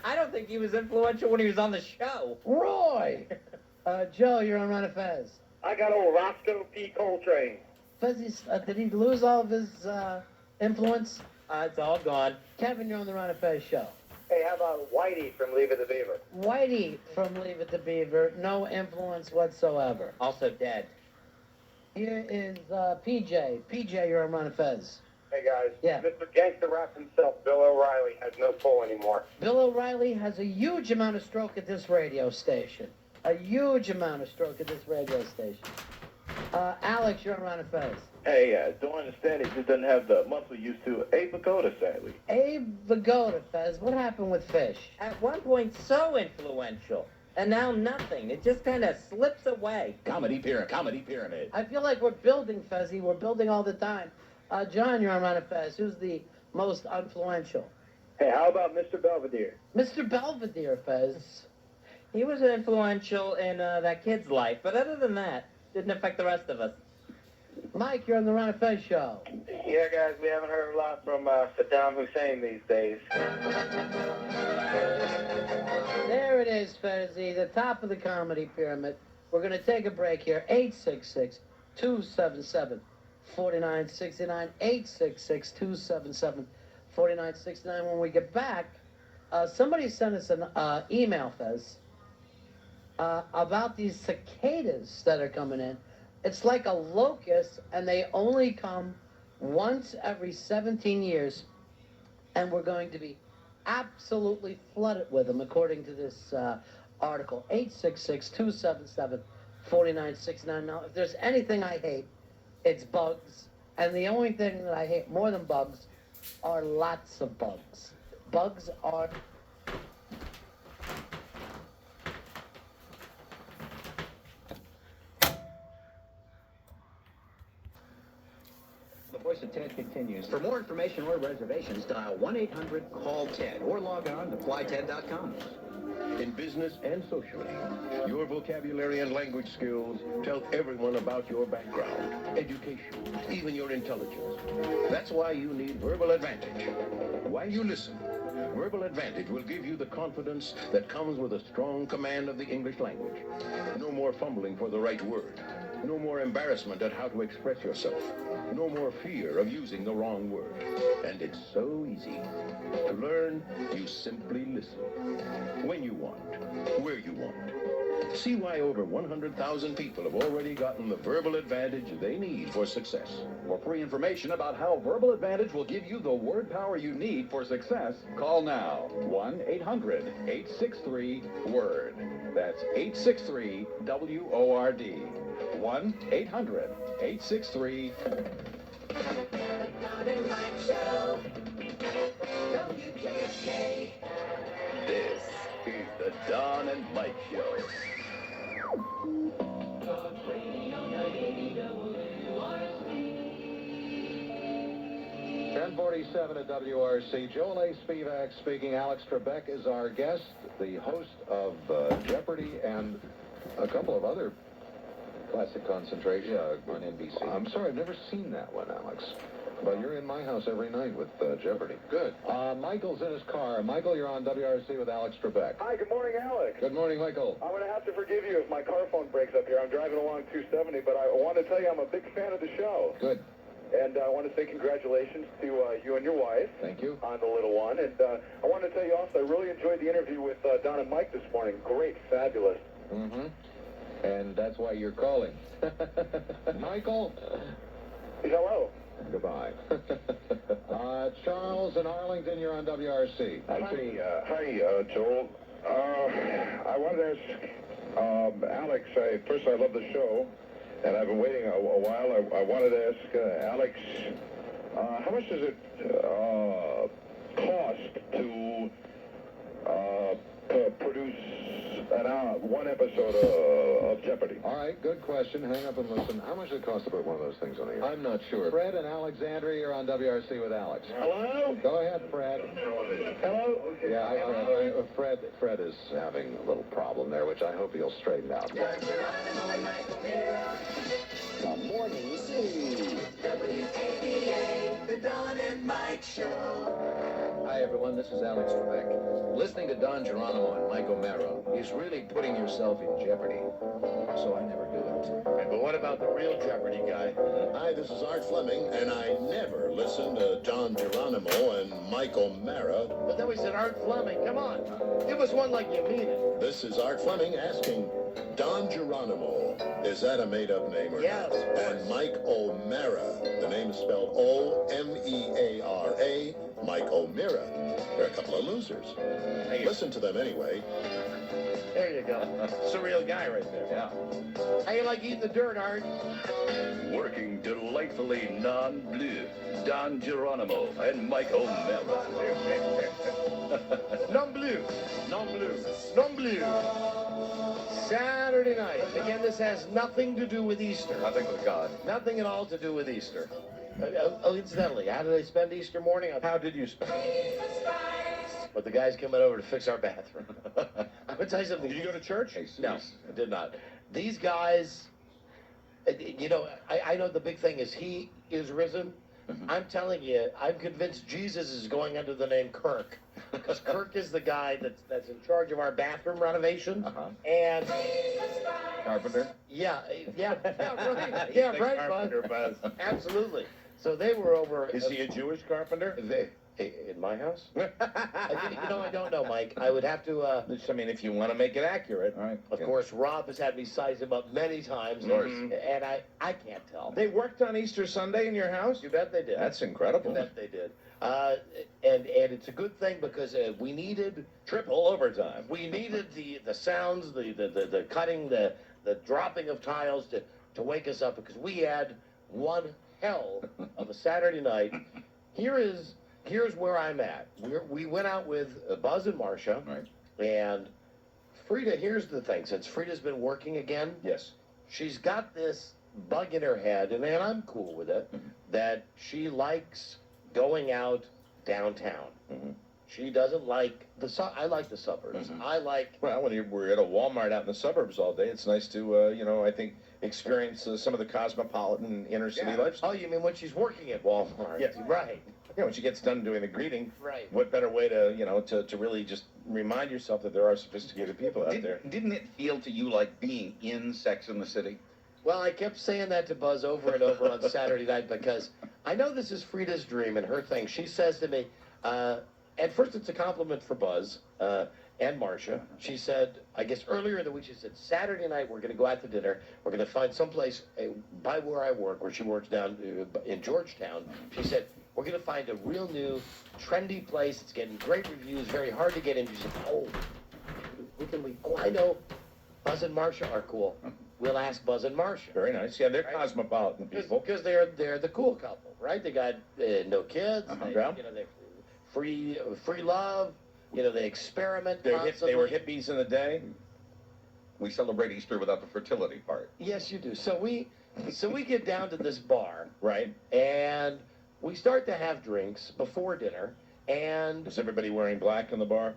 I don't think he was influential when he was on the show. Roy! Joe, you're on Run of Fez. I got old Roscoe P. Coltrane. Fezzy, did he lose all of his influence? It's all gone. Kevin, you're on the Run of Fez show. Hey, how about Whitey from Leave It to Beaver? Whitey from Leave It to Beaver, no influence whatsoever. Also dead. Here is PJ. PJ, you're on Run of Fez. Hey, guys. Yeah. Mr. Gangster Rap himself, Bill O'Reilly, has no pull anymore. Bill O'Reilly has a huge amount of stroke at this radio station. A huge amount of stroke at this radio station. Alex, you're on Run of Fez. Hey, don't understand it. Just doesn't have the muscle used to. Abe Vigoda, sadly. Abe Vigoda, Fez. What happened with Fish? At one point, so influential. And now nothing. It just kind of slips away. Comedy pyramid. I feel like we're building, Fezzy. We're building all the time. John, you're on Run of Fez. Who's the most influential? Hey, how about Mr. Belvedere? Mr. Belvedere, Fez. He was influential in that kid's life, but other than that, didn't affect the rest of us. Mike, you're on the Run of Fez show. Yeah, guys, we haven't heard a lot from Saddam Hussein these days. There it is, Fezzy, the top of the comedy pyramid. We're going to take a break here. 866-277-4969. 866-277-4969. When we get back, somebody sent us an email, Fez, about these cicadas that are coming in. It's like a locust, and they only come once every 17 years, and we're going to be absolutely flooded with them, according to this article. 866-277-4969. Now, if there's anything I hate, it's bugs, and the only thing that I hate more than bugs are lots of bugs. Bugs are... The Voice of Ted continues. For more information or reservations, dial 1-800-CALL-TED or log on to flyted.com. In business and socially, your vocabulary and language skills tell everyone about your background, education, even your intelligence. That's why you need Verbal Advantage. While you listen, Verbal Advantage will give you the confidence that comes with a strong command of the English language. No more fumbling for the right word. No more embarrassment at how to express yourself. No more fear of using the wrong word. And it's so easy. To learn, you simply listen. When you want, where you want. See why over 100,000 people have already gotten the Verbal Advantage they need for success. For free information about how Verbal Advantage will give you the word power you need for success, call now. 1-800-863-WORD. That's 863-WORD. 1-800-863... This is the Don and Mike Show. 1047 at WRC. Joel A. Spivak speaking. Alex Trebek is our guest, the host of Jeopardy and a couple of other classic concentration on NBC. I'm sorry, I've never seen that one, Alex. But you're in my house every night with Jeopardy. Good. Michael's in his car. Michael, you're on WRC with Alex Trebek. Hi, good morning, Alex. Good morning, Michael. I'm going to have to forgive you if my car phone breaks up here. I'm driving along 270, but I want to tell you I'm a big fan of the show. Good. And I want to say congratulations to you and your wife. Thank you. On the little one. And I want to tell you also, I really enjoyed the interview with Don and Mike this morning. Great, fabulous. Mm-hmm. And that's why you're calling. Michael? Hello. Goodbye. Charles in Arlington, you're on WRC. Hi, Joel. I wanted to ask Alex, first, I love the show, and I've been waiting a while. I wanted to ask Alex, how much does it cost to produce one episode of Jeopardy? All right, good question. Hang up and listen. How much does it cost to put one of those things on the air? I'm not sure. Fred and Alexandria, you're on WRC with Alex. Hello? Go ahead, Fred. Hello? Yeah, Fred is having a little problem there, which I hope he'll straighten out. The Morning Zoo. WAVA, the Don and Mike Show. Hi, everyone. This is Alex Trebek. Listening to Don Geronimo and Mike O'Mara is really putting yourself in jeopardy. So I never do it. Right, but what about the real Jeopardy guy? Hi, this is Art Fleming, and I never listen to Don Geronimo and Mike O'Mara. But then we said Art Fleming. Come on. Give us one like you mean it. This is Art Fleming asking, Don Geronimo, is that a made-up name or Yes, not? of course. And Mike O'Mara, the name is spelled O-M-E-A-R-A, Mike O'Mara. They're a couple of losers. Listen to them anyway. There you go. It's a real guy right there. Yeah. How you like eating the dirt, Art? Working delightfully non-bleu. Don Geronimo and Mike O'Mara. Non bleu. Non bleu. Non bleu. Saturday night. Again, this has nothing to do with Easter. Nothing with God. Nothing at all to do with Easter. Incidentally, how did they spend Easter morning? How did you spend? But the guy's coming over to fix our bathroom. I'm going to tell you something. Did you go to church? No, I did not. These guys, you know, I know the big thing is he is risen. Mm-hmm. I'm telling you, I'm convinced Jesus is going under the name Kirk. Because Kirk is the guy that's in charge of our bathroom renovation. And Carpenter? yeah, right. Yeah, right, Carpenter, Buzz. Buzz. Absolutely. So they were over. Is he a Jewish carpenter? In my house? You know, I don't know, Mike. I would have to. I mean, if you want to make it accurate. All right. Of course, Rob has had me size him up many times, Of course. and I can't tell. They worked on Easter Sunday in your house? You bet they did. That's incredible. You bet they did. And it's a good thing because we needed Triple overtime. we needed the sounds, the cutting, the dropping of tiles to wake us up because we had one hell of a Saturday night. Here's where I'm at. We went out with Buzz and Marcia. Right. And Frida, here's the thing. Since Frida's been working again, Yes. she's got this bug in her head, and I'm cool with it, that she likes going out downtown. She doesn't like I like the suburbs. I like. Well, when we're at a Walmart out in the suburbs all day, it's nice to, I think, experience some of the cosmopolitan inner city lifestyle. Oh, you mean when she's working at Walmart? Yes. Right. When she gets done doing the greeting, Right. what better way to, to really just remind yourself that there are sophisticated people out there. Didn't it feel to you like being in Sex and the City? Well, I kept saying that to Buzz over and over on Saturday night because I know this is Frida's dream and her thing. She says to me, at first it's a compliment for Buzz and Marcia. She said, I guess earlier in the week, she said, Saturday night we're going to go out to dinner. We're going to find someplace by where I work, where she works down in Georgetown. She said, we're going to find a real new, trendy place. It's getting great reviews, very hard to get in. She said, I know. Buzz and Marcia are cool. We'll ask Buzz and Marcia. Very nice. Yeah, they're cosmopolitan people. Because they're the cool couple, right? They got no kids. They, Yeah. they're free love. They experiment. They constantly. were hippies in the day. We celebrate Easter without the fertility part. Yes, you do. So we get down to this bar, Right. and we start to have drinks before dinner, and Was everybody wearing black in the bar?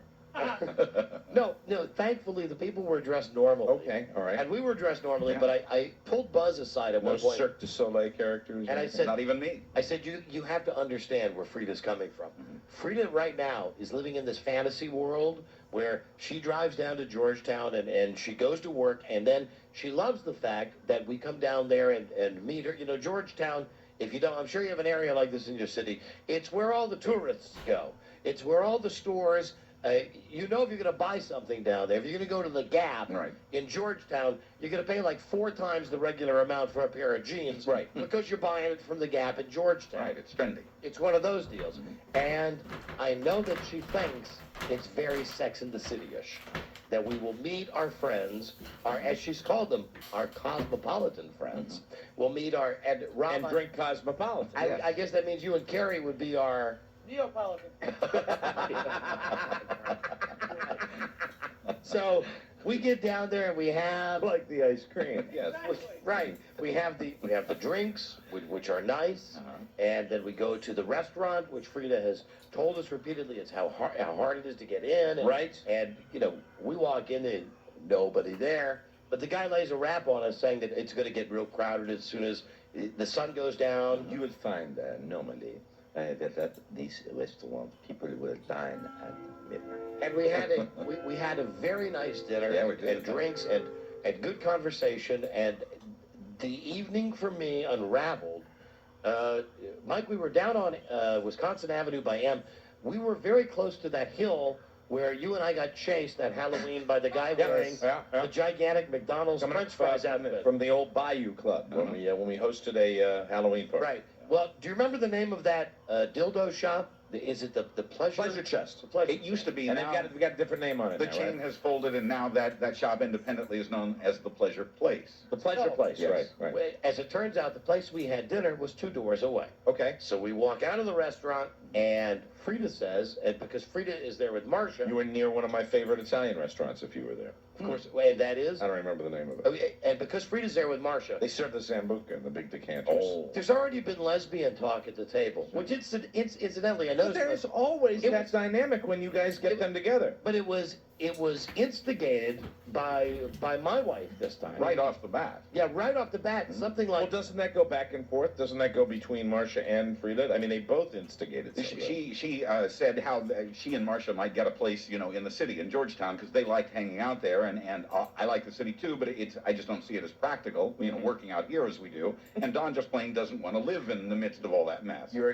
no, thankfully the people were dressed normally. Okay, all right. And we were dressed normally, but I pulled Buzz aside at No one point. Cirque du Soleil characters? And I said, Not even me. I said, you have to understand where Frida's coming from. Frida right now is living in this fantasy world where she drives down to Georgetown and she goes to work, and then she loves the fact that we come down there and meet her. Georgetown, if you don't, I'm sure you have an area like this in your city. It's where all the tourists go. It's where all the stores. If you're going to buy something down there, if you're going to go to the Gap in Georgetown, you're going to pay like 4 times the regular amount for a pair of jeans. Right. Because you're buying it from the Gap in Georgetown. Right, it's trendy. It's one of those deals. And I know that she thinks it's very Sex and the City-ish. That we will meet our friends, as she's called them, our cosmopolitan friends. We'll meet our... And drink cosmopolitan. I guess that means you and Carrie would be our... Neapolitan. So we get down there and we have Like the ice cream, yes. right. We have the drinks, which are nice, and then we go to the restaurant, which Frida has told us repeatedly is how hard it is to get in. And, Right. And we walk in and nobody there, but the guy lays a rap on us saying that it's going to get real crowded as soon as the sun goes down. You would find normally that at these restaurants people will dine at midnight. And we had a very nice dinner Yeah, we did. and drinks and good conversation, and the evening for me unraveled. Mike, we were down on Wisconsin Avenue by M. We were very close to that hill where you and I got chased that Halloween by the guy wearing the gigantic McDonald's French fries outfit. From the old Bayou Club when we hosted a Halloween party. Right. Well, do you remember the name of that dildo shop? Is it the Pleasure? Pleasure Chest. It used to be. And now, we got a different name on it. the now, chain right? has folded, and now that shop independently is known as the Pleasure Place. The Pleasure Place, Yes. right. Well, as it turns out, the place we had dinner was 2 doors away. Okay. So we walk out of the restaurant, and Frida says, and because Frida is there with Marcia. You were near one of my favorite Italian restaurants if you were there. Of course, and that is? I don't remember the name of it. Okay, and because Frida's there with Marcia. They serve the Sambuca in the big decanters. Oh. There's already been lesbian talk at the table, which incidentally, I noticed. But there's always that dynamic when you guys get them together. But it was instigated by my wife this time. Right off the bat. Yeah, right off the bat. Something like. Well, doesn't that go back and forth? Doesn't that go between Marcia and Frida? I mean, they both instigated. She said how she and Marcia might get a place, in the city in Georgetown because they liked hanging out there, and I like the city too, but I just don't see it as practical, working out here as we do. And Don just plain doesn't want to live in the midst of all that mess. You're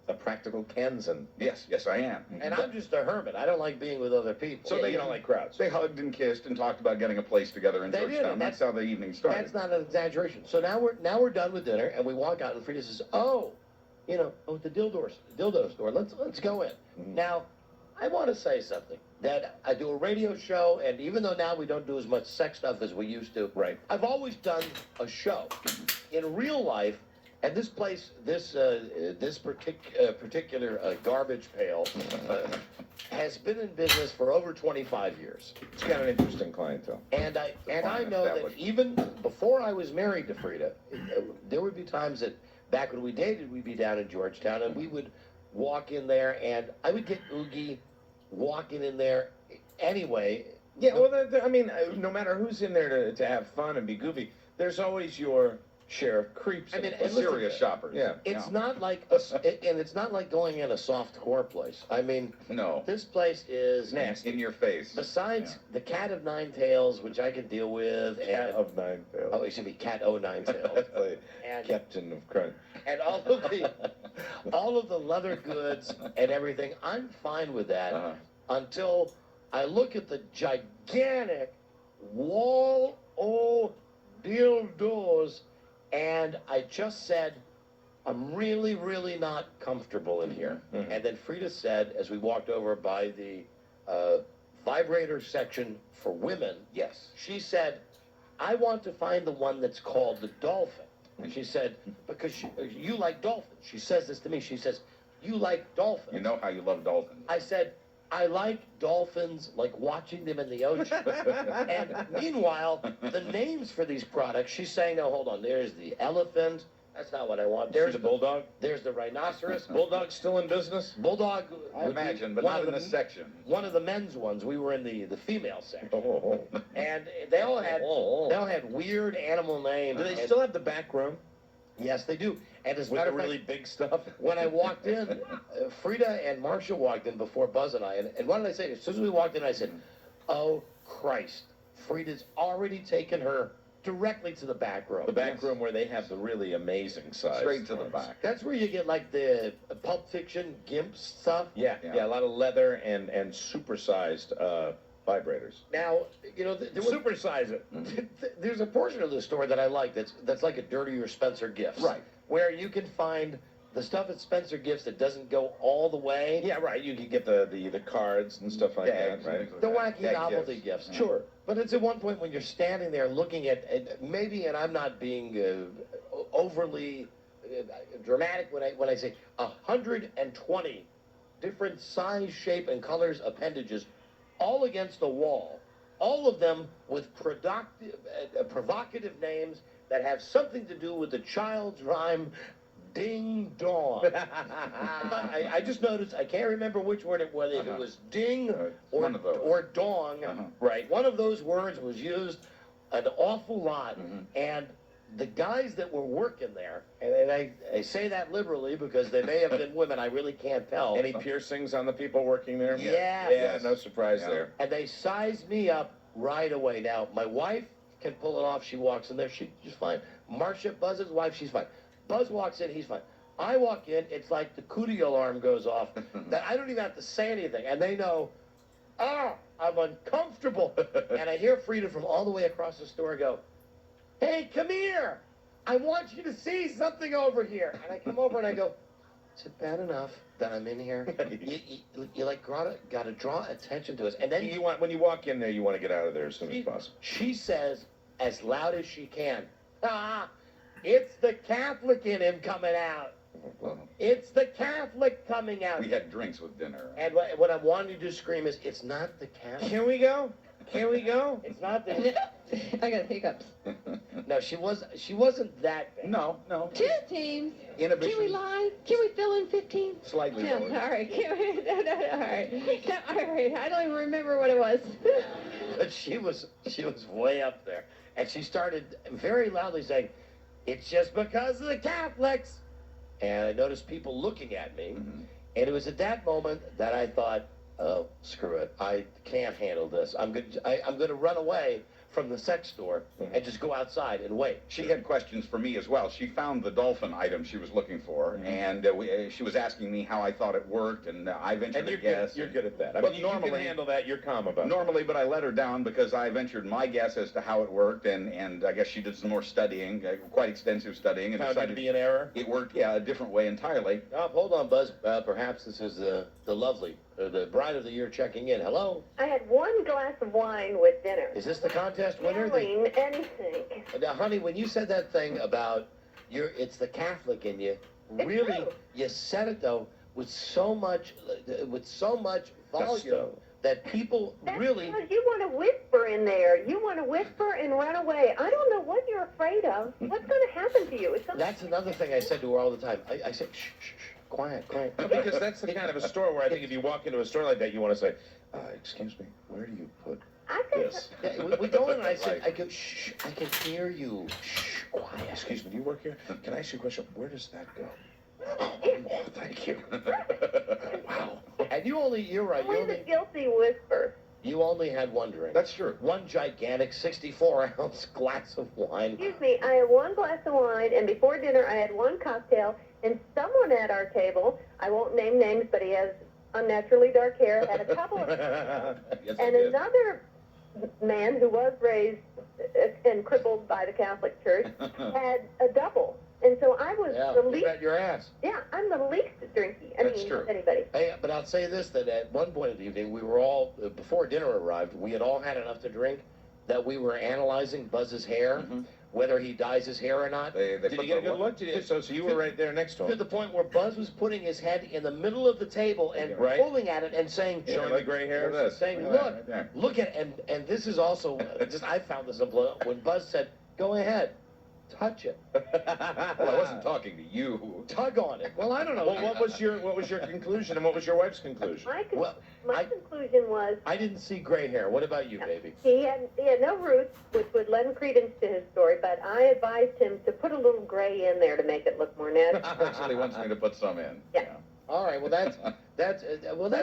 a practical Kansan. Yes, I am. And I'm just a hermit. I don't like being with other people. So you don't like crowds. They hugged and kissed and talked about getting a place together in They did, Georgetown. and That's how the evening started. That's not an exaggeration. So now we're done with dinner, and we walk out, and Frida says, the dildo store. Let's go in. Now, I want to say something. That I do a radio show, and even though now we don't do as much sex stuff as we used to, right? I've always done a show. In real life, and this place, this particular garbage pail has been in business for over 25 years. It's got an interesting clientele. And I know that even before I was married to Frida, there would be times that back when we dated, we'd be down in Georgetown, and we would walk in there, and I would get oogie walking in there anyway. Yeah, well, I mean, no matter who's in there to have fun and be goofy, there's always your share of creeps. I mean, and serious shoppers. Yeah. It's not like and it's not like going in a soft core place. I mean, no. This place is nasty, in your face. Besides the Cat of Nine Tails, which I can deal with, Cat of Nine Tails. Oh, it should be Cat O Nine Tails. And Captain of Crunch. And all of the leather goods and everything, I'm fine with that until I look at the gigantic wall o' dildos, and I just said, I'm really, really not comfortable in here. And then Frida said, as we walked over by the vibrator section for women, yes, she said, I want to find the one that's called the Dolphin. And she said, because you like dolphins. She says this to me. She says, you like dolphins. You know how you love dolphins. I said, I like dolphins, like watching them in the ocean. And meanwhile, the names for these products, she's saying, no, hold on, there's the elephant. That's not what I want. There's the bulldog. There's the rhinoceros. Bulldog's still in business? Bulldog. I imagine, but not in this section. One of the men's ones. We were in the female section. Oh. And they all had weird animal names. Do they still have the back room? Yes, they do. And as a With matter the of fact, really big stuff? when I walked in, Frida and Marcia walked in before Buzz and I. And what did I say? As soon as we walked in, I said, oh, Christ. Frida's already taken her directly to the back room. The back room where they have the really amazing size. Straight to the back. That's where you get like the Pulp Fiction GIMP stuff. Yeah, a lot of leather and supersized vibrators. Now, Supersize it. There's a portion of the store that I like that's like a dirtier Spencer Gifts. Right. Where you can find the stuff at Spencer Gifts that doesn't go all the way. Yeah, right. You can get the cards and stuff like that, right? The wacky novelty gifts. Sure. But it's at one point when you're standing there looking at maybe, and I'm not being overly dramatic when I say 120 different size, shape, and colors appendages all against the wall, all of them with provocative names that have something to do with the child's rhyme, ding dong. I just noticed, I can't remember which word it was, if it was ding or dong. Right. One of those words was used an awful lot, and the guys that were working there, and I say that liberally because they may have been women, I really can't tell. Any piercings on the people working there? Yes. Yeah, no surprise there. And they sized me up right away. Now, my wife can pull it off. She walks in there. She's fine. Marcia, Buzz's wife, she's fine. Buzz walks in. He's fine. I walk in. It's like the cootie alarm goes off. That I don't even have to say anything. And they know, I'm uncomfortable. And I hear Frida from all the way across the store go, hey, come here. I want you to see something over here. And I come over and I go, is it bad enough that I'm in here? you like got to draw attention to us. And then when you walk in there, you want to get out of there as soon as possible. She says as loud as she can, it's the Catholic in him coming out. It's the Catholic coming out. We had drinks with dinner. And what I'm wanting to scream is, it's not the Catholic. Can we go? Can we go? It's not the... I got hiccups. No, she wasn't that bad. No. 2 teams. Inhibition. Can we lie? Can we fill in 15? Slightly No, lower. all right. Can we, no, all right. No, all right. I don't even remember what it was. But she was way up there. And she started very loudly saying, it's just because of the Catholics. And I noticed people looking at me. And it was at that moment that I thought, oh, screw it. I can't handle this. I'm going to run away from the sex store and just go outside and wait. She had questions for me as well. She found the dolphin item she was looking for, and she was asking me how I thought it worked, and I ventured a guess. You're good at that. I But mean, you can handle that. You're calm about it. Normally, but I let her down because I ventured my guess as to how it worked, and I guess she did some more studying, quite extensive studying, and Found it to decided be an error? It worked, a different way entirely. Oh, hold on, Buzz. Perhaps this is the lovely, the bride of the year checking in. Hello? I had 1 glass of wine with dinner. Is this the contest winner? Yelling anything. Now, honey, when you said that thing about it's the Catholic in you, really, you said it though with so much volume that people really. Because you want to whisper in there. You want to whisper and run away. I don't know what you're afraid of. What's going to happen to you? It's That's another thing I said to her all the time. I said, shh, shh, shh, quiet. No, because that's the kind of a store where I think if you walk into a store like that, you want to say, excuse me, where do you put this? Yeah, we go in and I go, shh, I can hear you. Shh, quiet. Excuse me, do you work here? Can I ask you a question? Where does that go? Oh, thank you. Wow. And you're right. Only the guilty whisper. You only had one drink. That's true. One gigantic 64-ounce glass of wine. Excuse me, I had 1 glass of wine, and before dinner I had 1 cocktail, and someone at our table, I won't name names, but he has unnaturally dark hair, had a couple of... Yes, and another man who was raised and crippled by the Catholic Church had a double. And so I was the least... bet your ass. Yeah, I'm the least drinky. That's true. Of anybody. Hey, but I'll say this, that at one point in the evening, we were all, before dinner arrived, we had all had enough to drink that we were analyzing Buzz's hair, whether he dyes his hair or not. Did you get a good look? So you were right there next to him. To the point where Buzz was putting his head in the middle of the table and pulling at it and saying, showing the gray hair. Saying, look at it. And this is also, I found this unbelievable. When Buzz said, go ahead. Touch it. Well, I wasn't talking to you. Tug on it. Well, I don't know. Well, what was your conclusion and what was your wife's conclusion? My conclusion was... I didn't see gray hair. What about you, baby? He had no roots, which would lend credence to his story, but I advised him to put a little gray in there to make it look more natural. Actually wants me to put some in. Yeah. All right. Well, that's.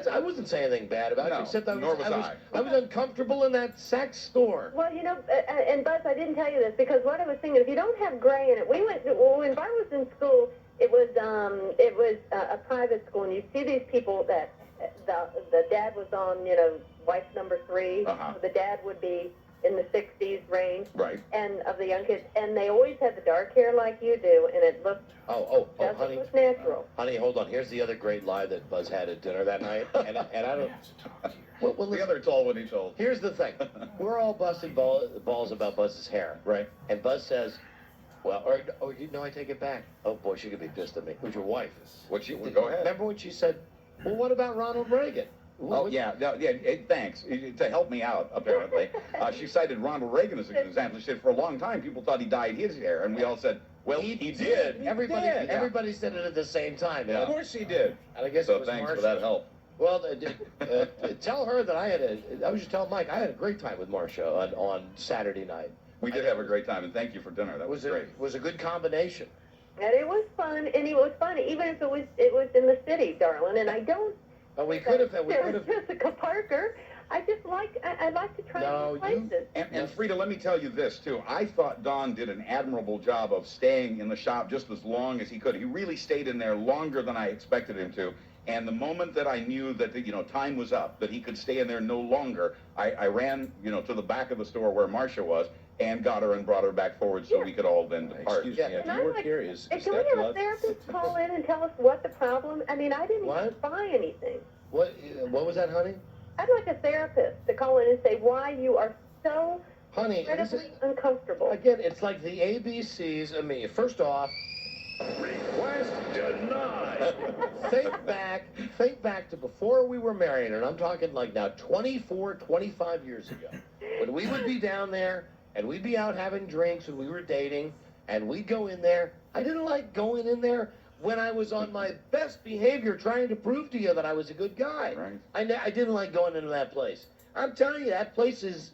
I wasn't saying anything bad about it, except I was uncomfortable in that sex store. Well, and Buzz, I didn't tell you this because what I was thinking, if you don't have gray in it, when Bart was in school, it was a private school, and you see these people that the dad was on, wife number 3. The dad would be in the 60s range, and of the young kids, and they always had the dark hair like you do, and it looked honey, look natural. Honey, hold on. Here's the other great lie that Buzz had at dinner that night, and I don't. Well, the other told what he told. Here's the thing: we're all busting balls about Buzz's hair, right? And Buzz says, "Well, I take it back. Oh boy, she could be pissed at me. Who's your wife? Go ahead. Remember when she said, "Well, what about Ronald Reagan?" Oh, yeah, no, yeah, thanks. To help me out, apparently. She cited Ronald Reagan as an example. She said for a long time people thought he dyed his hair, and we all said, well, he did. Everybody said it at the same time. Yeah. Of course he did. And I guess so it was thanks Marsha. for that help. Well, tell her that I was just telling Mike, I had a great time with Marsha on Saturday night. We did have a great time, and thank you for dinner. That was great. It was a good combination. And it was fun, and it was fun, even if it was in the city, darling. And I don't. But we could have. Jessica Parker. I just like. I like to try new places. And Frida, let me tell you this too. I thought Don did an admirable job of staying in the shop just as long as he could. He really stayed in there longer than I expected him to. And the moment that I knew that time was up, that he could stay in there no longer, I ran to the back of the store where Marsha was and got her and brought her back forward so we could all then depart. Excuse me, if you work here, is Can that we have a love? therapist call in and tell us what the problem? I mean, I didn't even buy anything. What was that, honey? I'd like a therapist to call in and say why you are so incredibly uncomfortable. Again, it's like the ABCs of me. First off, request denied. Think back to before we were married, and I'm talking like now 24, 25 years ago, when we would be down there and we'd be out having drinks when we were dating, and we'd go in there. I didn't like going in there when I was on my best behavior trying to prove to you that I was a good guy. Right. I didn't like going into that place. I'm telling you, that place is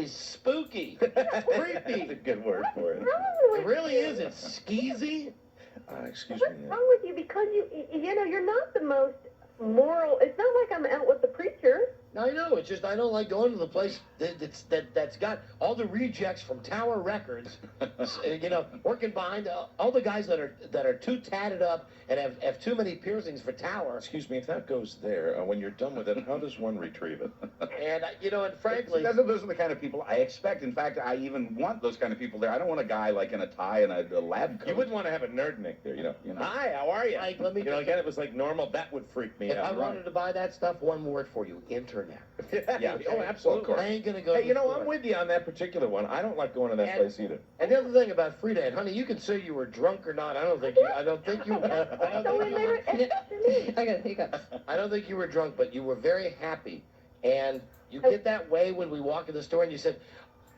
spooky. It's creepy. That's a good word for it. It really is. It's skeezy. Excuse What's me. wrong with you? Because you're not the most moral. It's not like I'm out with the preacher. I know. It's just I don't like going to the place that's got all the rejects from Tower Records, working behind all the guys that are too tatted up and have too many piercings for Tower. Excuse me, if that goes there, when you're done with it, how does one retrieve it? And and frankly, those are the kind of people I expect. In fact, I even want those kind of people there. I don't want a guy like in a tie and a lab coat. You wouldn't want to have a nerd Nick there, Hi, how are you? Like, let me. Again, it was like normal. That would freak me If out. I wanted to buy that stuff, one word for you: internet. Yeah. Oh, absolutely. I ain't gonna go. Hey, to the store. I'm with you on that particular one. I don't like going to that place either. And the other thing about Frida, and honey, you can say you were drunk or not. I don't think you. I don't think you I got hiccups. I don't think you were drunk, but you were very happy, and you get that way when we walk in the store, and you said,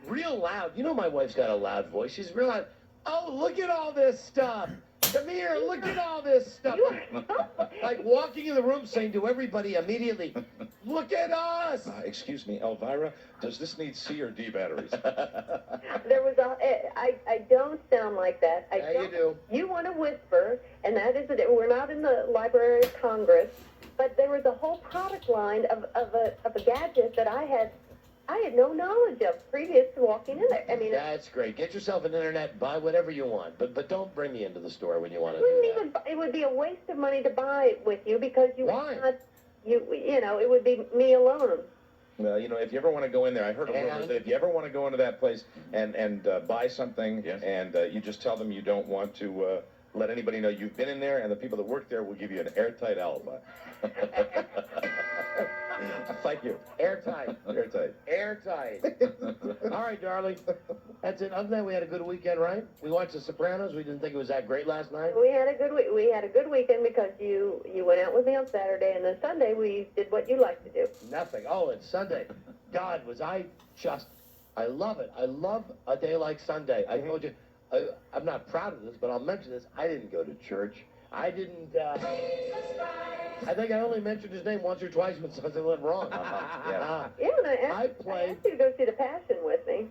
real loud. You know, my wife's got a loud voice. She's real loud. Oh, look at all this stuff. Come here, look at all this stuff. Like walking in the room saying to everybody immediately, look at us. Excuse me, Elvira, does this need C or D batteries? There was I don't sound like that. You do. You want to whisper, and that is it. We're not in the Library of Congress, but there was a whole product line of a gadget that I had no knowledge of previous to walking in there. I mean, that's great. Get yourself an internet, buy whatever you want, but don't bring me into the store when you want to do that. It would be a waste of money to buy it with you because you Why? would not. It would be me alone. Well, if you ever want to go in there, I heard a rumor that if you ever want to go into that place and buy something, and you just tell them you don't want to let anybody know you've been in there, and the people that work there will give you an airtight alibi. Thank you. Airtight. Airtight. Airtight. All right, darling. That's it. Other than that, we had a good weekend, right? We watched The Sopranos. We didn't think it was that great last night. We had a good weekend because you went out with me on Saturday, and then Sunday we did what you like to do. Nothing. Oh, it's Sunday. God, I love it. I love a day like Sunday. I told you, I'm not proud of this, but I'll mention this. I didn't go to church. I didn't, I think I only mentioned his name once or twice when something went wrong. And I asked you to go see The Passion with me.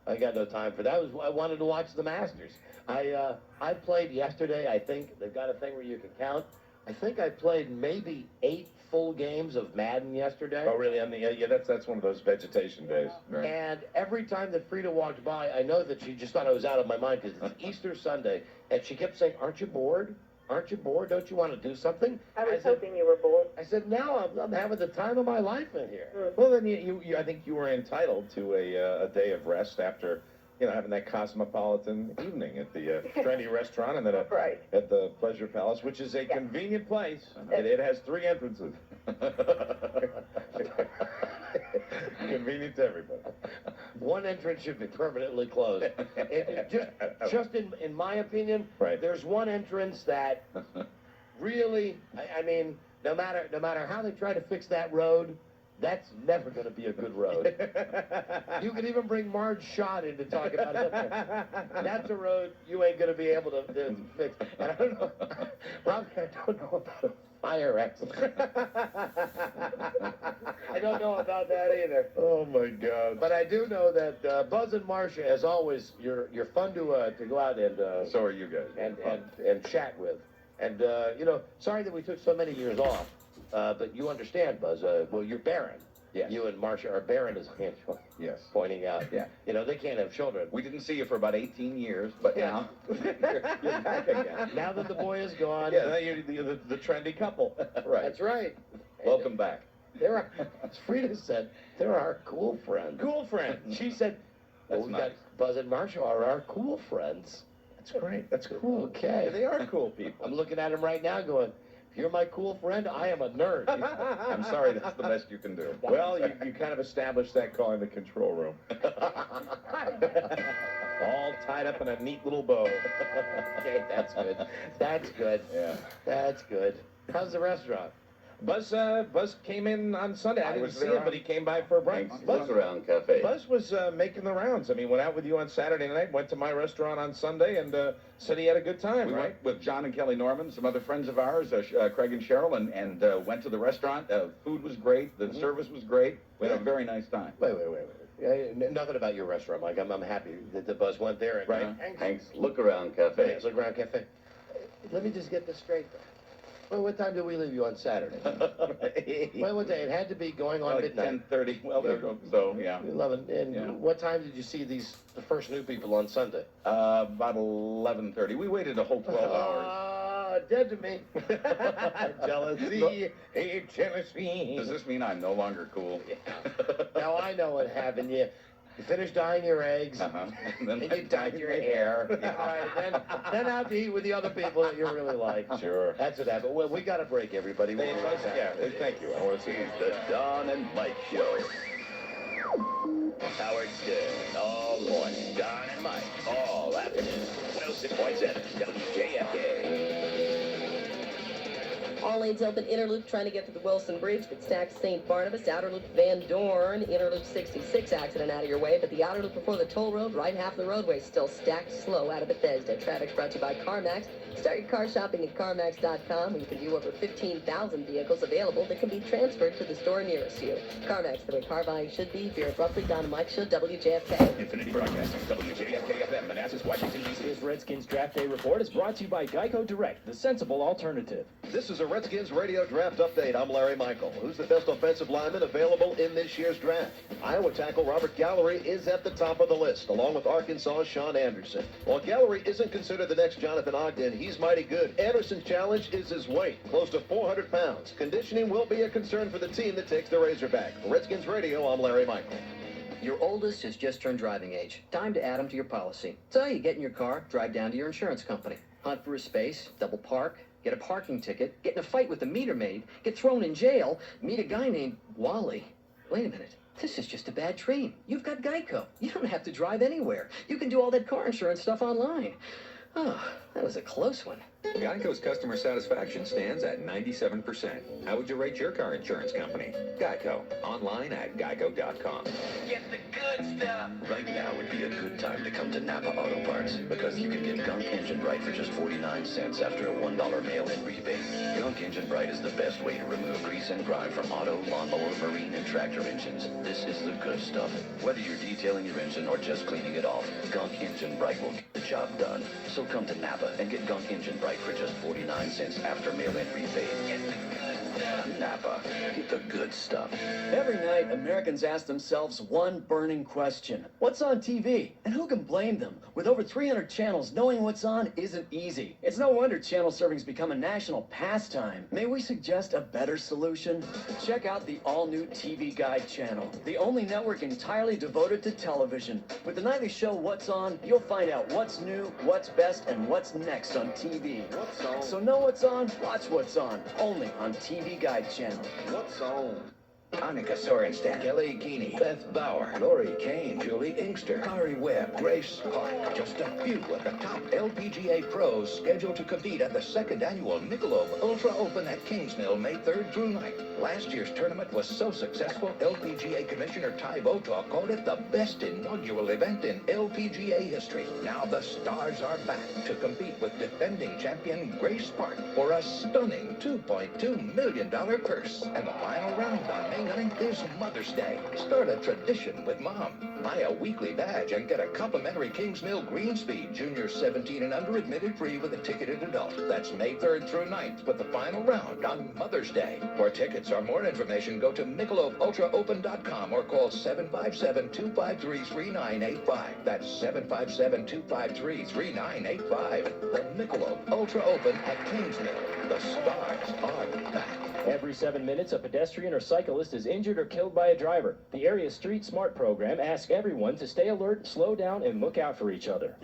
I got no time for that. I wanted to watch the Masters. I played yesterday. I think they've got a thing where you can count. I think I played maybe 8 full games of Madden yesterday. Oh, really? That's one of those vegetation days. Right. And every time that Frida walked by, I know that she just thought I was out of my mind because it's Easter Sunday, and she kept saying, "Aren't you bored? Aren't you bored? Don't you want to do something?" I was hoping you were bored. I said, "No, I'm having the time of my life in here." Well, then you I think you were entitled to a day of rest after having that cosmopolitan evening at the trendy restaurant and then at the Pleasure Palace, which is a convenient place. It has 3 entrances. Convenient to everybody. One entrance should be permanently closed. Just in my opinion, there's one entrance that really, I mean, no matter how they try to fix that road, that's never going to be a good road. You can even bring Marge Schott in to talk about it. That's a road you ain't going to be able to fix. And I don't know, Rob, I don't know about a fire exit. I don't know about that either. Oh my God! But I do know that Buzz and Marcia, as always, you're fun to go out and So are you guys. and chat with. And you know, sorry that we took so many years off. But you understand, Buzz. Well, you're barren. Yes. You and Marcia are barren, as Angela Yes. pointing out. Yeah. You know, they can't have children. We didn't see you for about 18 years, but now you're back again. Now that the boy is gone. Yeah, now you're the trendy couple. Right. That's right. Welcome back. There are, as Frida said, there are cool friends. Cool friends. She said, That's we've nice. got Buzz and Marcia are our cool friends. That's great. That's cool. Okay. Yeah, they are cool people. I'm looking at him right now going, if you're my cool friend, I am a nerd. I'm sorry, that's the best you can do. Well, you kind of established that call in the control room. All tied up in a neat little bow. Okay, that's good. That's good. Yeah. That's good. How's the restaurant? Buzz came in on Sunday. I didn't was see there him, but he came by for a break. Around Cafe. Buzz was making the rounds. I mean, went out with you on Saturday night, went to my restaurant on Sunday, and said he had a good time, We right? went with John and Kelly Norman, some other friends of ours, Craig and Cheryl, and went to the restaurant. Food was great. The service was great. We had a very nice time. Wait. Nothing about your restaurant, Mike. I'm happy that the Buzz went there. And, Right. Hanks, Look Around Cafe. Hanks, look around cafe. Let me just get this straight. Well, what time did we leave you on Saturday? Well, what day? It had to be going on Like midnight. 10:30. Well, there you go. So, yeah. 11. And Yeah. what time did you see the first new people on Sunday? About 11:30. We waited a whole 12 hours. Dead to me. Jealousy. Hey, jealousy. Does this mean I'm no longer cool? Now I know what happened. You finished dyeing your eggs, Uh-huh. and you dyed your hair. All right, then out to eat with the other people that you really like. Sure. That's what happened. Well, we got a break, everybody. We'll be right back. Yeah, thank you. I want to see The Don and Mike Show. Howard Stern, all morning. Don and Mike, all afternoon. 106.7 WJFK. All lanes open, inner loop trying to get to the Wilson Bridge, but stacks St. Barnabas, outer loop Van Dorn, inner loop 66 accident out of your way, but the outer loop before the toll road, right half the roadway still stacked slow out of Bethesda. Traffic's brought to you by CarMax. Start your car shopping at CarMax.com, where you can view over 15,000 vehicles available that can be transferred to the store nearest you. CarMax, the way car buying should be. Vera Bruffley, Don and Mike Show, WJFK. Infinity Broadcasting, WJFK FM, Manassas, Washington, D.C. This Redskins Draft Day report is brought to you by Geico Direct, the sensible alternative. This is a Redskins radio draft update. I'm Larry Michael. Who's the best offensive lineman available in this year's draft? Iowa tackle Robert Gallery is at the top of the list, along with Arkansas' Sean Anderson. While Gallery isn't considered the next Jonathan Ogden, he's mighty good. Anderson's challenge is his weight, close to 400 pounds. Conditioning will be a concern for the team that takes the Razorback. For Redskins Radio, I'm Larry Michael. Your oldest has just turned driving age. Time to add him to your policy. So you get in your car, drive down to your insurance company, hunt for a space, double park, get a parking ticket, get in a fight with the meter maid, get thrown in jail, meet a guy named Wally. Wait a minute. This is just a bad dream. You've got Geico. You don't have to drive anywhere. You can do all that car insurance stuff online. Oh, that was a close one. Geico's customer satisfaction stands at 97%. How would you rate your car insurance company? Geico. Online at geico.com. Get the good stuff. Right now would be a good time to come to Napa Auto Parts because you can get Gunk Engine Bright for just 49 cents after a $1 mail-in rebate. Gunk Engine Bright is the best way to remove grease and grime from auto, lawnmower, marine, and tractor engines. This is the good stuff. Whether you're detailing your engine or just cleaning it off, Gunk Engine Bright will get the job done. So come to Napa and get Gunk Engine Bright for just 49 cents after mail-in rebate. Get the good stuff. Napa. Get the good stuff. Every night, Americans ask themselves one burning question. What's on TV? And who can blame them? With over 300 channels, knowing what's on isn't easy. It's no wonder channel surfing's become a national pastime. May we suggest a better solution? Check out the all-new TV Guide channel, the only network entirely devoted to television. With the nightly show What's On, you'll find out what's new, what's best, and what's next on TV. What's on? So know what's on, watch what's on, only on TV Guide channel. What's on? Annika Sorenstam, Kelly Keeney, Beth Bauer, Lori Kane, Julie Inkster, Kari Webb, Grace Park. Just a few of the top LPGA pros scheduled to compete at the second annual Michelob Ultra Open at Kingsmill, May 3rd through 9th. Last year's tournament was so successful, LPGA Commissioner Ty Votaw called it the best inaugural event in LPGA history. Now the stars are back to compete with defending champion Grace Park for a stunning $2.2 million purse. And the final round on May 9th is Mother's Day. Start a tradition with Mom. Buy a weekly badge and get a complimentary Kingsmill Green Speed. Juniors 17 and under admitted free with a ticketed adult. That's May 3rd through 9th with the final round on Mother's Day. For tickets or more information, go to MichelobUltraOpen.com or call 757-253-3985. That's 757-253-3985. The Michelob Ultra Open at Kingsmill. The stars are back. Every 7 minutes, a pedestrian or cyclist is injured or killed by a driver. The area Street Smart program asks everyone to stay alert, slow down, and look out for each other.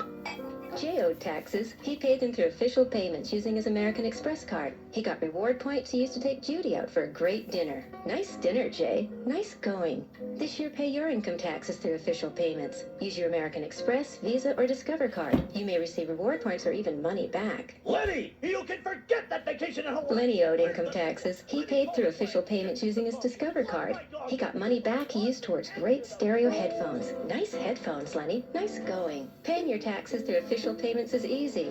Jay owed taxes. He paid them through official payments using his American Express card. He got reward points he used to take Judy out for a great dinner. Nice dinner, Jay. Nice going. This year, pay your income taxes through official payments. Use your American Express, Visa, or Discover card. You may receive reward points or even money back. Lenny, you can forget that vacation at home. Lenny owed income taxes. He paid through official payments using his Discover card. He got money back he used towards great stereo headphones. Nice headphones, Lenny. Nice going. Paying your taxes through official payments is easy.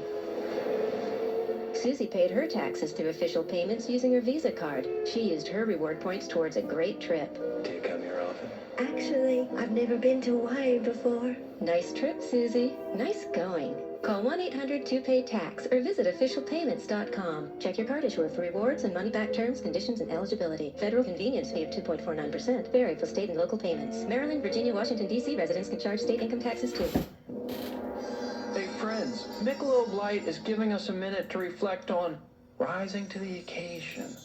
Susie paid her taxes through official payments using her Visa card. She used her reward points towards a great trip. Do you come here often? Actually, I've never been to Hawaii before. Nice trip, Susie. Nice going. Call 1-800-2PAY-TAX or visit officialpayments.com. Check your card issuer for rewards and money-back terms, conditions, and eligibility. Federal convenience fee of 2.49%. Vary for state and local payments. Maryland, Virginia, Washington, D.C. residents can charge state income taxes too. Hey friends, Michelob Light is giving us a minute to reflect on rising to the occasion.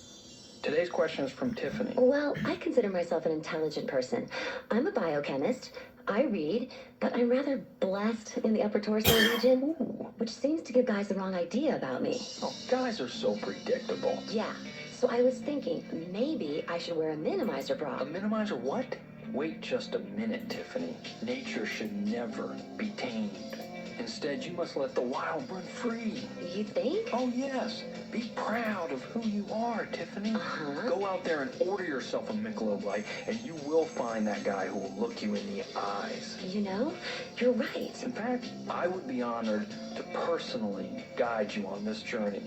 Today's question is from Tiffany. Well, I consider myself an intelligent person. I'm a biochemist. I read, but I'm rather blessed in the upper torso region, which seems to give guys the wrong idea about me. Oh, guys are so predictable. Yeah, so I was thinking maybe I should wear a minimizer bra. A minimizer what? Wait just a minute, Tiffany. Nature should never be tamed. Instead, you must let the wild run free. You think? Oh, yes. Be proud of who you are, Tiffany. Go out there and order yourself a Michelob Light, and you will find that guy who will look you in the eyes. You know, you're right. In fact, I would be honored to personally guide you on this journey.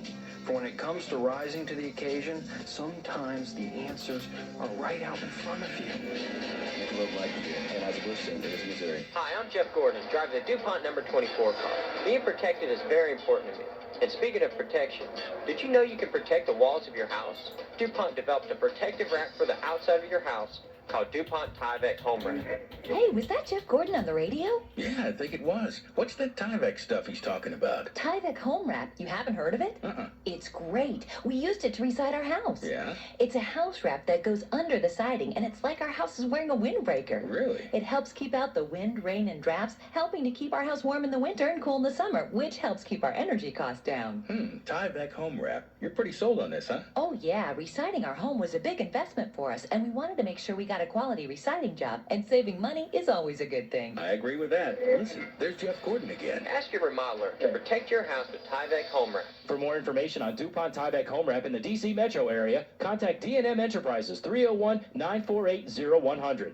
For when it comes to rising to the occasion, sometimes the answers are right out in front of you. Michelob Light here, and as Bush, St. Louis, Missouri. Hi, I'm Jeff Gordon, driving the DuPont number 24 car. Being protected is very important to me. And speaking of protection, did you know you can protect the walls of your house? DuPont developed a protective wrap for the outside of your house called DuPont Tyvek Home Wrap. Hey, was that Jeff Gordon on the radio? Yeah, I think it was. What's that Tyvek stuff he's talking about? Tyvek Home Wrap. You haven't heard of it? It's great. We used it to reside our house. Yeah? It's a house wrap that goes under the siding, and it's like our house is wearing a windbreaker. Really? It helps keep out the wind, rain, and drafts, helping to keep our house warm in the winter and cool in the summer, which helps keep our energy costs down. Tyvek Home Wrap. You're pretty sold on this, huh? Oh, yeah. Residing our home was a big investment for us, and we wanted to make sure we got a quality residing job, and saving money is always a good thing. I agree with that. Listen, there's Jeff Gordon again. Ask your remodeler to protect your house with Tyvek Home Wrap. For more information on DuPont Tyvek Home Wrap in the D.C. metro area, contact D&M Enterprises, 301-948-0100.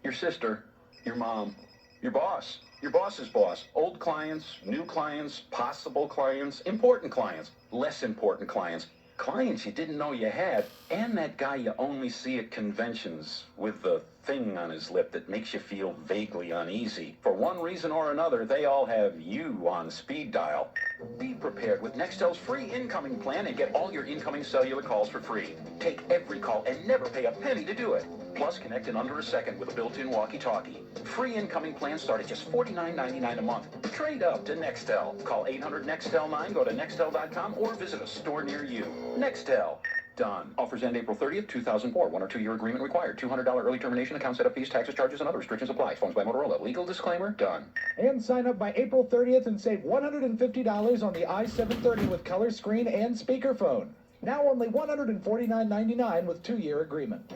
Your sister, your mom, your boss, your boss's boss, old clients, new clients, possible clients, important clients, less important clients, clients you didn't know you had, and that guy you only see at conventions with the thing on his lip that makes you feel vaguely uneasy. For one reason or another, they all have you on speed dial. Be prepared with Nextel's free incoming plan and get all your incoming cellular calls for free. Take every call and never pay a penny to do it. Plus, connect in under a second with a built-in walkie-talkie. Free incoming plans start at just $49.99 a month. Trade up to Nextel. Call 800-NEXTEL-9, go to Nextel.com, or visit a store near you. Nextel. Done. Offers end April 30th, 2004. 1 or 2 year agreement required. $200 early termination, account setup fees, taxes, charges, and other restrictions apply. Phones by Motorola. Legal disclaimer. Done. And sign up by April 30th and save $150 on the i730 with color screen and speakerphone. Now only $149.99 with 2-year agreement.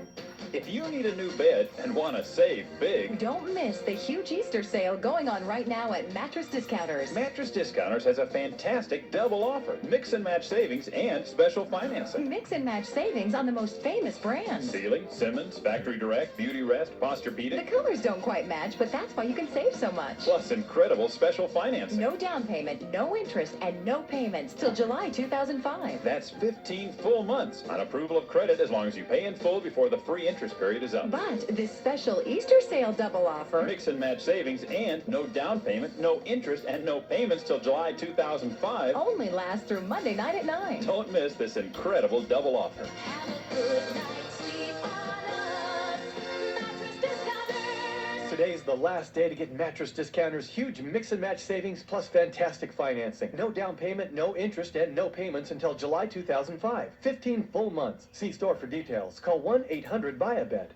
If you need a new bed and want to save big, Don't miss the huge Easter sale going on right now at Mattress Discounters. Mattress Discounters has a fantastic double offer. Mix and match savings and special financing. Mix and match savings on the most famous brands. Sealy, Simmons, Factory Direct, Beauty Rest, The Posturepedic, colors don't quite match, but that's why you can save so much. plus incredible special financing. No down payment, no interest, and no payments till July 2005. That's 15 full months on approval of credit as long as you pay in full before the free interest period is up. But this special Easter sale double offer. Mix and match savings and no down payment, no interest, and no payments till July 2005. Only lasts through Monday night at 9. Don't miss this incredible double offer. Today's the last day to get Mattress Discounters' huge mix and match savings plus fantastic financing. No down payment, no interest, and no payments until July 2005. 15 full months. See store for details. Call 1-800-BUY-A-BED.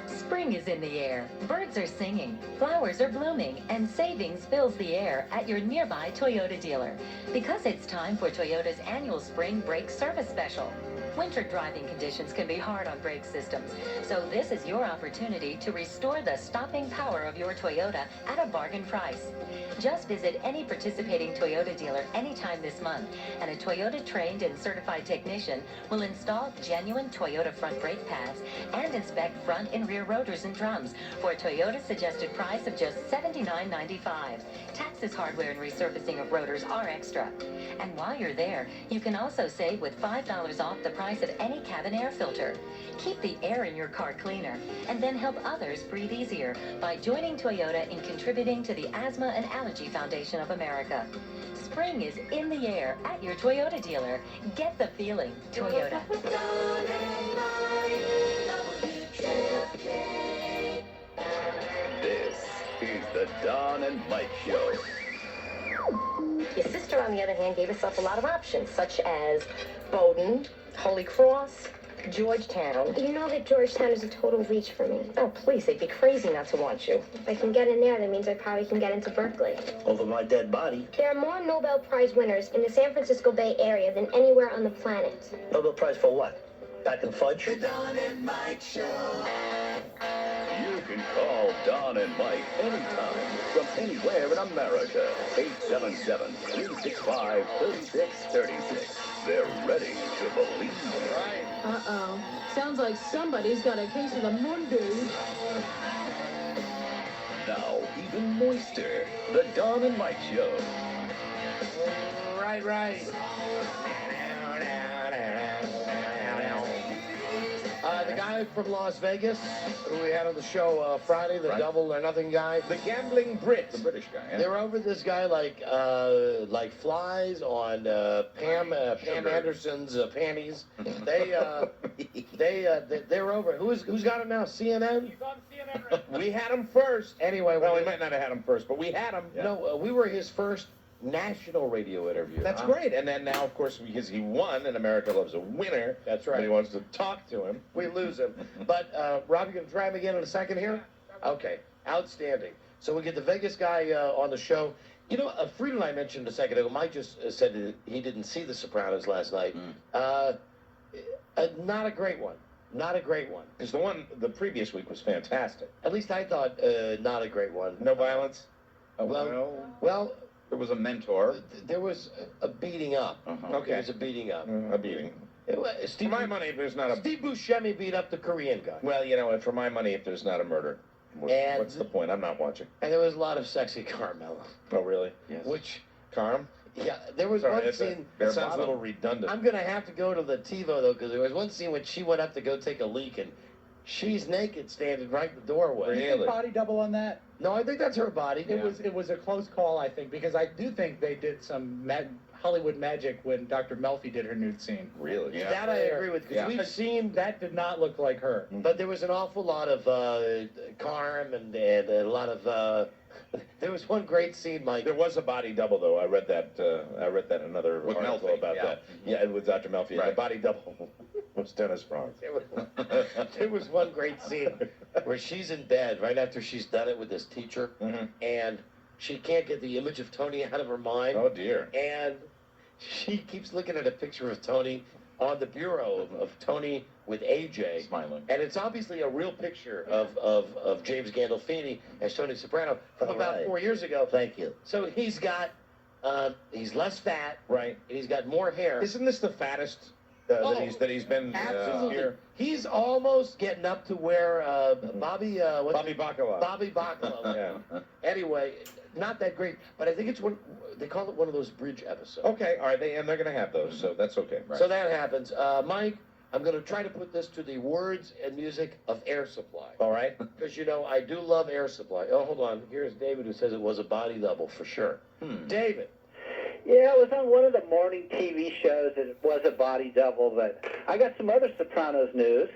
Spring is in the air, birds are singing, flowers are blooming, and savings fills the air at your nearby Toyota dealer. Because it's time for Toyota's annual Spring Brake Service Special. Winter driving conditions can be hard on brake systems, so this is your opportunity to restore the stopping power of your Toyota at a bargain price. Just visit any participating Toyota dealer anytime this month, and a Toyota-trained and certified technician will install genuine Toyota front brake pads and inspect front and rear rotors and drums for a Toyota-suggested price of just $79.95. Taxes, hardware, and resurfacing of rotors are extra. And while you're there, you can also save with $5 off the price of any cabin air filter. Keep the air in your car cleaner, and then help others breathe easier by joining Toyota in contributing to the Asthma and Allergy Foundation of America. Spring is in the air at your Toyota dealer. Get the feeling, Toyota. This is the Don and Mike Show. Your sister, on the other hand, gave herself a lot of options, such as Bowdoin, Holy Cross, Georgetown. You know that Georgetown is a total reach for me. Oh, please, they'd be crazy not to want you. If I can get in there, that means I probably can get into Berkeley. Over my dead body. There are more Nobel Prize winners in the San Francisco Bay Area than anywhere on the planet. Nobel Prize for what? Back and fudge? The Don and Mike Show. You can call Don and Mike anytime from anywhere in America. 877-365-3636. They're ready to believe. Uh-oh. Sounds like somebody's got a case of the Mondays. Now, even moister. The Don and Mike Show. Right. The guy from Las Vegas, who we had on the show Friday, the double or nothing guy. The gambling Brit. The British guy, yeah. They're over this guy like flies on Pam Anderson's panties. They're over. Who's got him now? CNN? He's on CNN right now. We had him first. Anyway, Well, we might not have had him first, but we had him. no, we were his first national radio interview. That's great. And then now, of course, because he won, and America loves a winner. That's right. But he wants to talk to him. We lose him. But, Rob, you going to try him again in a second here? Okay, outstanding. So we get the Vegas guy on the show. You know, Frida and I mentioned a second ago, Mike just said that he didn't see The Sopranos last night. Not a great one. Not a great one. Because the previous week was fantastic. At least I thought not a great one. No violence? Well, there was a mentor. There was a beating up. Okay. There was a beating up. A beating. Steve, for my money, if there's not a... Steve Buscemi beat up the Korean guy. Well, you know, for my money, if there's not a murder, what's the point? I'm not watching. And there was a lot of sexy Carmelo. Oh, really? Yes. Which, Carm? Yeah, there was one scene... That sounds a little redundant. I'm going to have to go to the TiVo, though, because there was one scene when she went up to go take a leak, and she's naked standing right in the doorway. Really? Body double on that? No, I think that's her body. It was a close call, I think, because I do think they did some Hollywood magic when Dr. Melfi did her nude scene. Really? Yeah. That I agree with, because we've seen... That did not look like her. But there was an awful lot of Carm and a lot of... there was one great scene, Mike. There was a body double, though. I read that in another With article Melfi, about yeah. that. Yeah, with Dr. Melfi. Right. The body double was Dennis Franz. There was one great scene where she's in bed right after she's done it with this teacher, and she can't get the image of Tony out of her mind. Oh, dear. And she keeps looking at a picture of Tony on the bureau of Tony with AJ. Smiling. And it's obviously a real picture of James Gandolfini as Tony Soprano from about 4 years ago. Thank you. So he's got, he's less fat. Right. And he's got more hair. Isn't this the fattest that he's been Absolutely. here? He's almost getting up to where Bobby Bacala. Bobby Bacala. Yeah. Anyway, not that great, but I think it's one. They call it one of those bridge episodes. Okay, all right, and they're going to have those, so that's okay. Right. So that happens. Mike, I'm going to try to put this to the words and music of Air Supply. All right. Because, you know, I do love Air Supply. Oh, hold on. Here's David who says it was a body double for sure. David. Yeah, it was on one of the morning TV shows. It was a body double, but I got some other Sopranos news.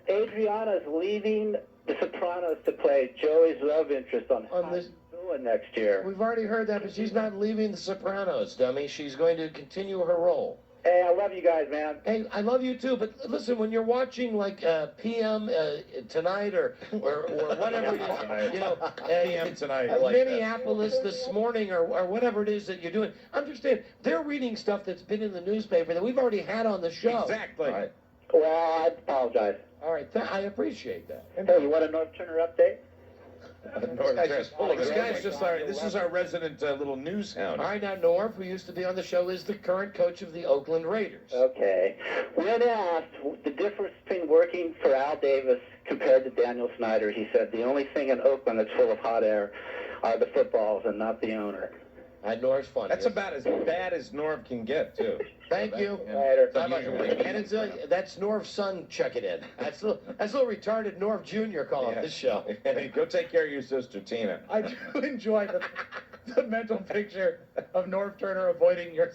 Adriana's leaving The Sopranos to play Joey's love interest on this next year. We've already heard that, but she's not leaving The Sopranos, dummy. She's going to continue her role. Hey, I love you guys, man. Hey, I love you too, but listen, when you're watching like PM tonight or whatever it is, you know, PM tonight, I like Minneapolis this morning or whatever it is that you're doing, understand, they're reading stuff that's been in the newspaper that we've already had on the show. Exactly. Well, I apologize. All right, I appreciate that. Hey, you want a North Turner update? This is our resident little news hound. All right, now Norv, who used to be on the show, is the current coach of the Oakland Raiders. Okay. When asked the difference between working for Al Davis compared to Daniel Snyder, he said the only thing in Oakland that's full of hot air are the footballs and not the owner. Norv's funny. That's about as bad as Norv can get, too. Thank you. Later. And it's that's Norv's son checking in. That's a little retarded Norv Jr. calling this show. Go take care of your sister, Tina. I do enjoy the mental picture of Norv Turner avoiding your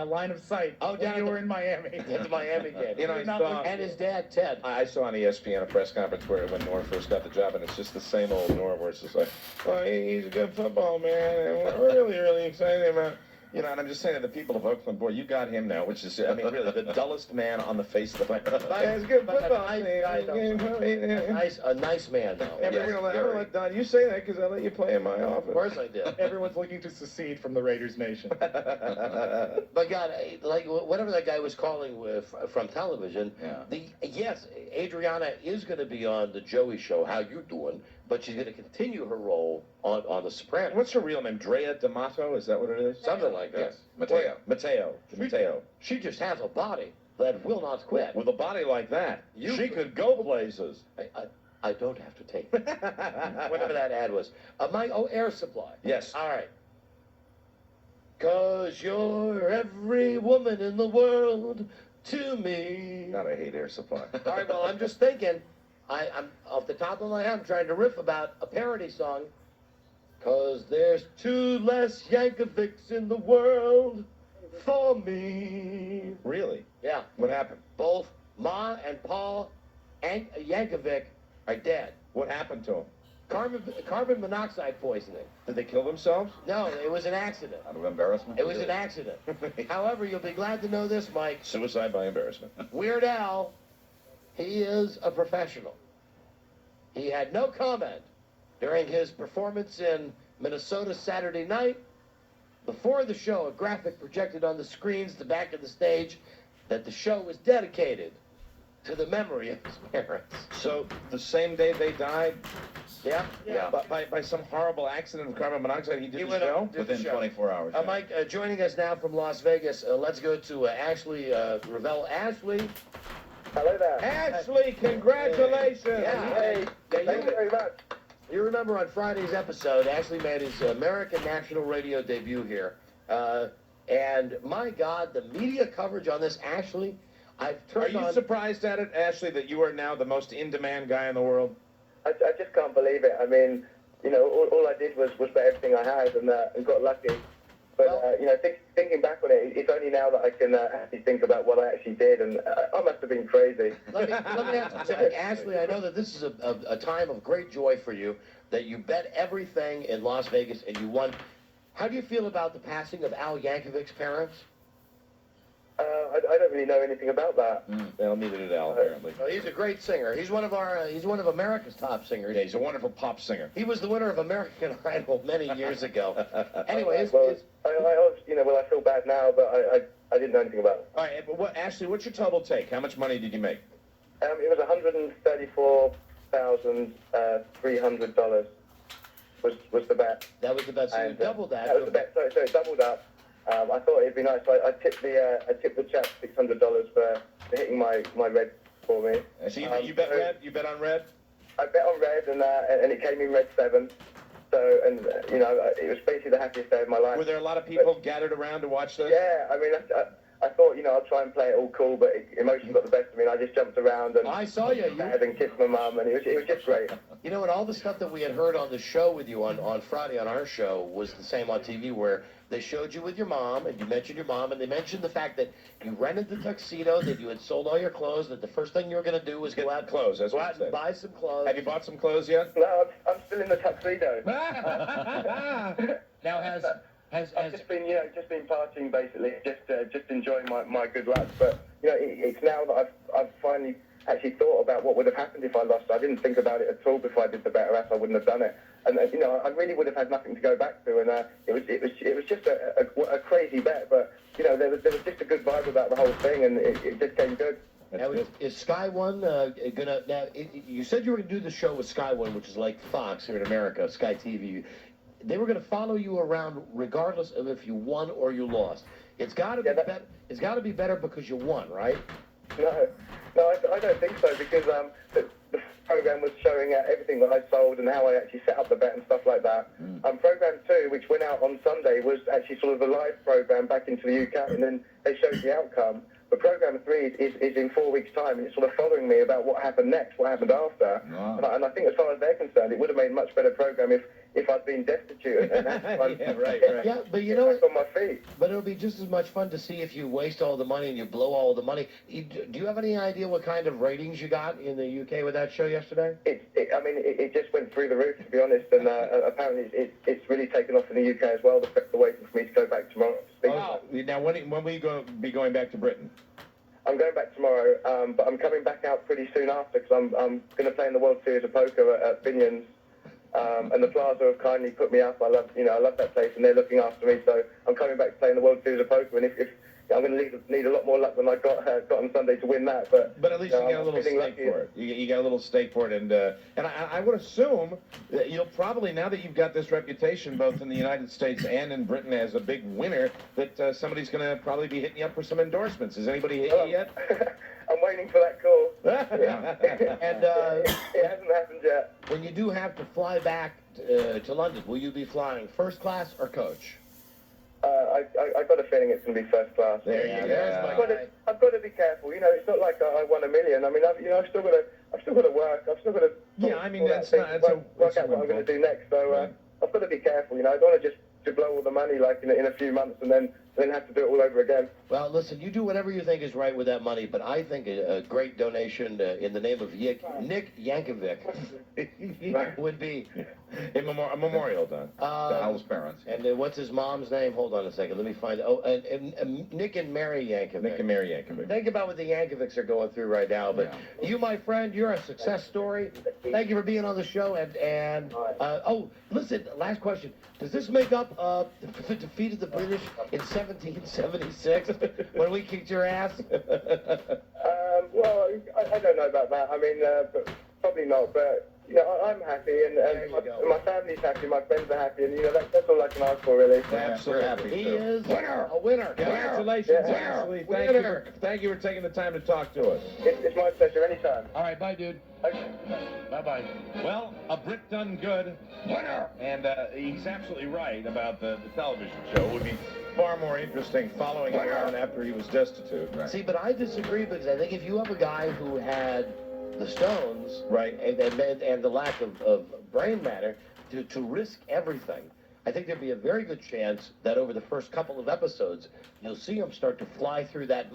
line of sight. Oh, when you were in Miami. At the Miami game. You know, I saw, and his dad, Ted. I saw on ESPN a press conference where when Norv first got the job, and it's just the same old Norv where it's just like, oh, he's a good football man, and we're really, really excited about. You know, and I'm just saying to the people of Oakland, boy, you got him now, which is, I mean, really, the dullest man on the face of the planet. It's good football. A nice man, though. You say that because I let you play in my office. Of course I did. Everyone's looking to secede from the Raiders Nation. But God, like whatever that guy was calling from television, yes, Adriana is going to be on the Joey Show. How you doing? But she's going to continue her role on The Sopranos. What's her real name? Drea D'Amato? Is that what it is? Something like that. Yes. Mateo. She just has a body that will not quit. With a body like that, she could go places. I don't have to take it. Whatever that ad was. Air Supply. Yes. All right. 'Cause you're every woman in the world to me. God, I hate Air Supply. All right, well, I'm just thinking. I'm off the top of my head, I'm trying to riff about a parody song. 'Cause there's 2 less Yankovics in the world for me. Really? Yeah. What happened? Both Ma and Paul Yankovic are dead. What happened to them? Carbon monoxide poisoning. Did they kill themselves? No, it was an accident. Out of embarrassment? It was an accident. However, you'll be glad to know this, Mike. Suicide by embarrassment. Weird Al, he is a professional. He had no comment during his performance in Minnesota Saturday night. Before the show, a graphic projected on the screens at the back of the stage that the show was dedicated to the memory of his parents. So the same day they died? Yeah. But by some horrible accident of carbon monoxide, he did the show? Within 24 hours. Mike, joining us now from Las Vegas, let's go to Ashley Ravel. Ashley. Hello there. Ashley, congratulations. Hey, thank you very much. You remember on Friday's episode, Ashley made his American National Radio debut here. And my God, the media coverage on this, Ashley, I've turned on... Are you surprised at it, Ashley, that you are now the most in-demand guy in the world? I just can't believe it. I mean, you know, all I did was bet everything I had and got lucky. But, you know, thinking back on it, it's only now that I can actually think about what I actually did, and I must have been crazy. Let me ask you, Ashley, I know that this is a time of great joy for you, that you bet everything in Las Vegas and you won. How do you feel about the passing of Al Yankovic's parents? I don't really know anything about that. Well, neither did Al, apparently. Well, he's a great singer. He's one of America's top singers. Yeah, he's a wonderful pop singer. He was the winner of American Idol many years ago. Anyway, I feel bad now, but I didn't know anything about it. All right, but Ashley, what's your total take? How much money did you make? It was $134,300 was the bet. That was the bet. So you doubled that. That was the bet. So it doubled up. I thought it'd be nice. So I tipped the chap $600 for hitting my red for me. So you bet red? You bet on red? I bet on red, and it came in red 7. So, it was basically the happiest day of my life. Were there a lot of people gathered around to watch this? Yeah, I mean, I thought, I'll try and play it all cool, but emotion got the best of me, and I just jumped around and I saw you. and kissed my mum, and it was just great. You know, and all the stuff that we had heard on the show with you on Friday on our show was the same on TV, where they showed you with your mom, and you mentioned your mom, and they mentioned the fact that you rented the tuxedo, that you had sold all your clothes, that the first thing you were going to do was go out clothes. That's go what out you and said. buy some clothes. Have you bought some clothes yet? No, I'm still in the tuxedo. Now I've just been partying basically, just enjoying my good luck. But it's now that I've finally actually thought about what would have happened if I lost. I didn't think about it at all before I did the bet, or else I wouldn't have done it. And I really would have had nothing to go back to. And it was just a crazy bet, but there was just a good vibe about the whole thing, and it just came good. Now, is Sky One gonna? Now, you said you were gonna do the show with Sky One, which is like Fox here in America, Sky TV. They were gonna follow you around regardless of if you won or you lost. It's got to be better. It's got to be better because you won, right? No, I don't think so, because the program was showing everything that I sold and how I actually set up the bet and stuff like that. Program 2, which went out on Sunday, was actually sort of a live program back into the UK, and then they showed the outcome. But program 3 is in 4 weeks' time, and it's sort of following me about what happened next, what happened after. Wow. And I think as far as they're concerned, it would have made a much better program if I'd been destitute and had to Yeah, right. Yeah, but on my feet. But it'll be just as much fun to see if you waste all the money and you blow all the money. Do you have any idea what kind of ratings you got in the UK with that show yesterday? It just went through the roof, to be honest, and apparently it's really taken off in the UK as well. They're waiting for me to go back tomorrow. Now, when will you be going back to Britain? I'm going back tomorrow, but I'm coming back out pretty soon after, because I'm going to play in the World Series of Poker at Binions. And the Plaza have kindly put me up. I love that place, and they're looking after me. So I'm coming back to play in the World Series of Poker, and if I'm going to need a lot more luck than I got on Sunday to win that. But at least you got a little stake for it. You got a little stake for it, and I would assume that you'll probably, now that you've got this reputation both in the United States and in Britain as a big winner, that somebody's going to probably be hitting you up for some endorsements. Has anybody hit you yet? I'm waiting for that call. And it hasn't happened yet. When you do have to fly back to London, will you be flying first class or coach? I got a feeling it's going to be first class. There you go. I've got to be careful. It's not like I won $1 million. I mean, I've still got to work. I've still got to work out what I'm going to do next. So I've got to be careful. I don't want to just blow all the money like in a few months and then have to do it all over again. Well, listen, you do whatever you think is right with that money, but I think a great donation in the name of Nick Yankovic would be a memorial done to Al's parents. And what's his mom's name? Hold on a second. Let me find it. Oh, and Nick and Mary Yankovic. Nick and Mary Yankovic. Think about what the Yankovics are going through right now. But you, my friend, you're a success story. Thank you for being on the show. And oh, listen, last question. Does this make up the defeat of the British in 1776 when we kicked your ass? Well, I don't know about that. I mean, but probably not. But I'm happy, and my family's happy, my friends are happy, and that's all I can ask for, really. Absolutely. He is a winner. Congratulations, Ashley. Thank you for taking the time to talk to us. It's my pleasure. Anytime. All right, bye, dude. Okay. Bye-bye. Well, a Brit done good. Winner! And he's absolutely right about the television show. It would be far more interesting following him around after he was destitute. Right. See, but I disagree, because I think if you have a guy who had the stones, right, and the lack of brain matter to risk everything, I think there'd be a very good chance that over the first couple of episodes, you'll see him start to fly through that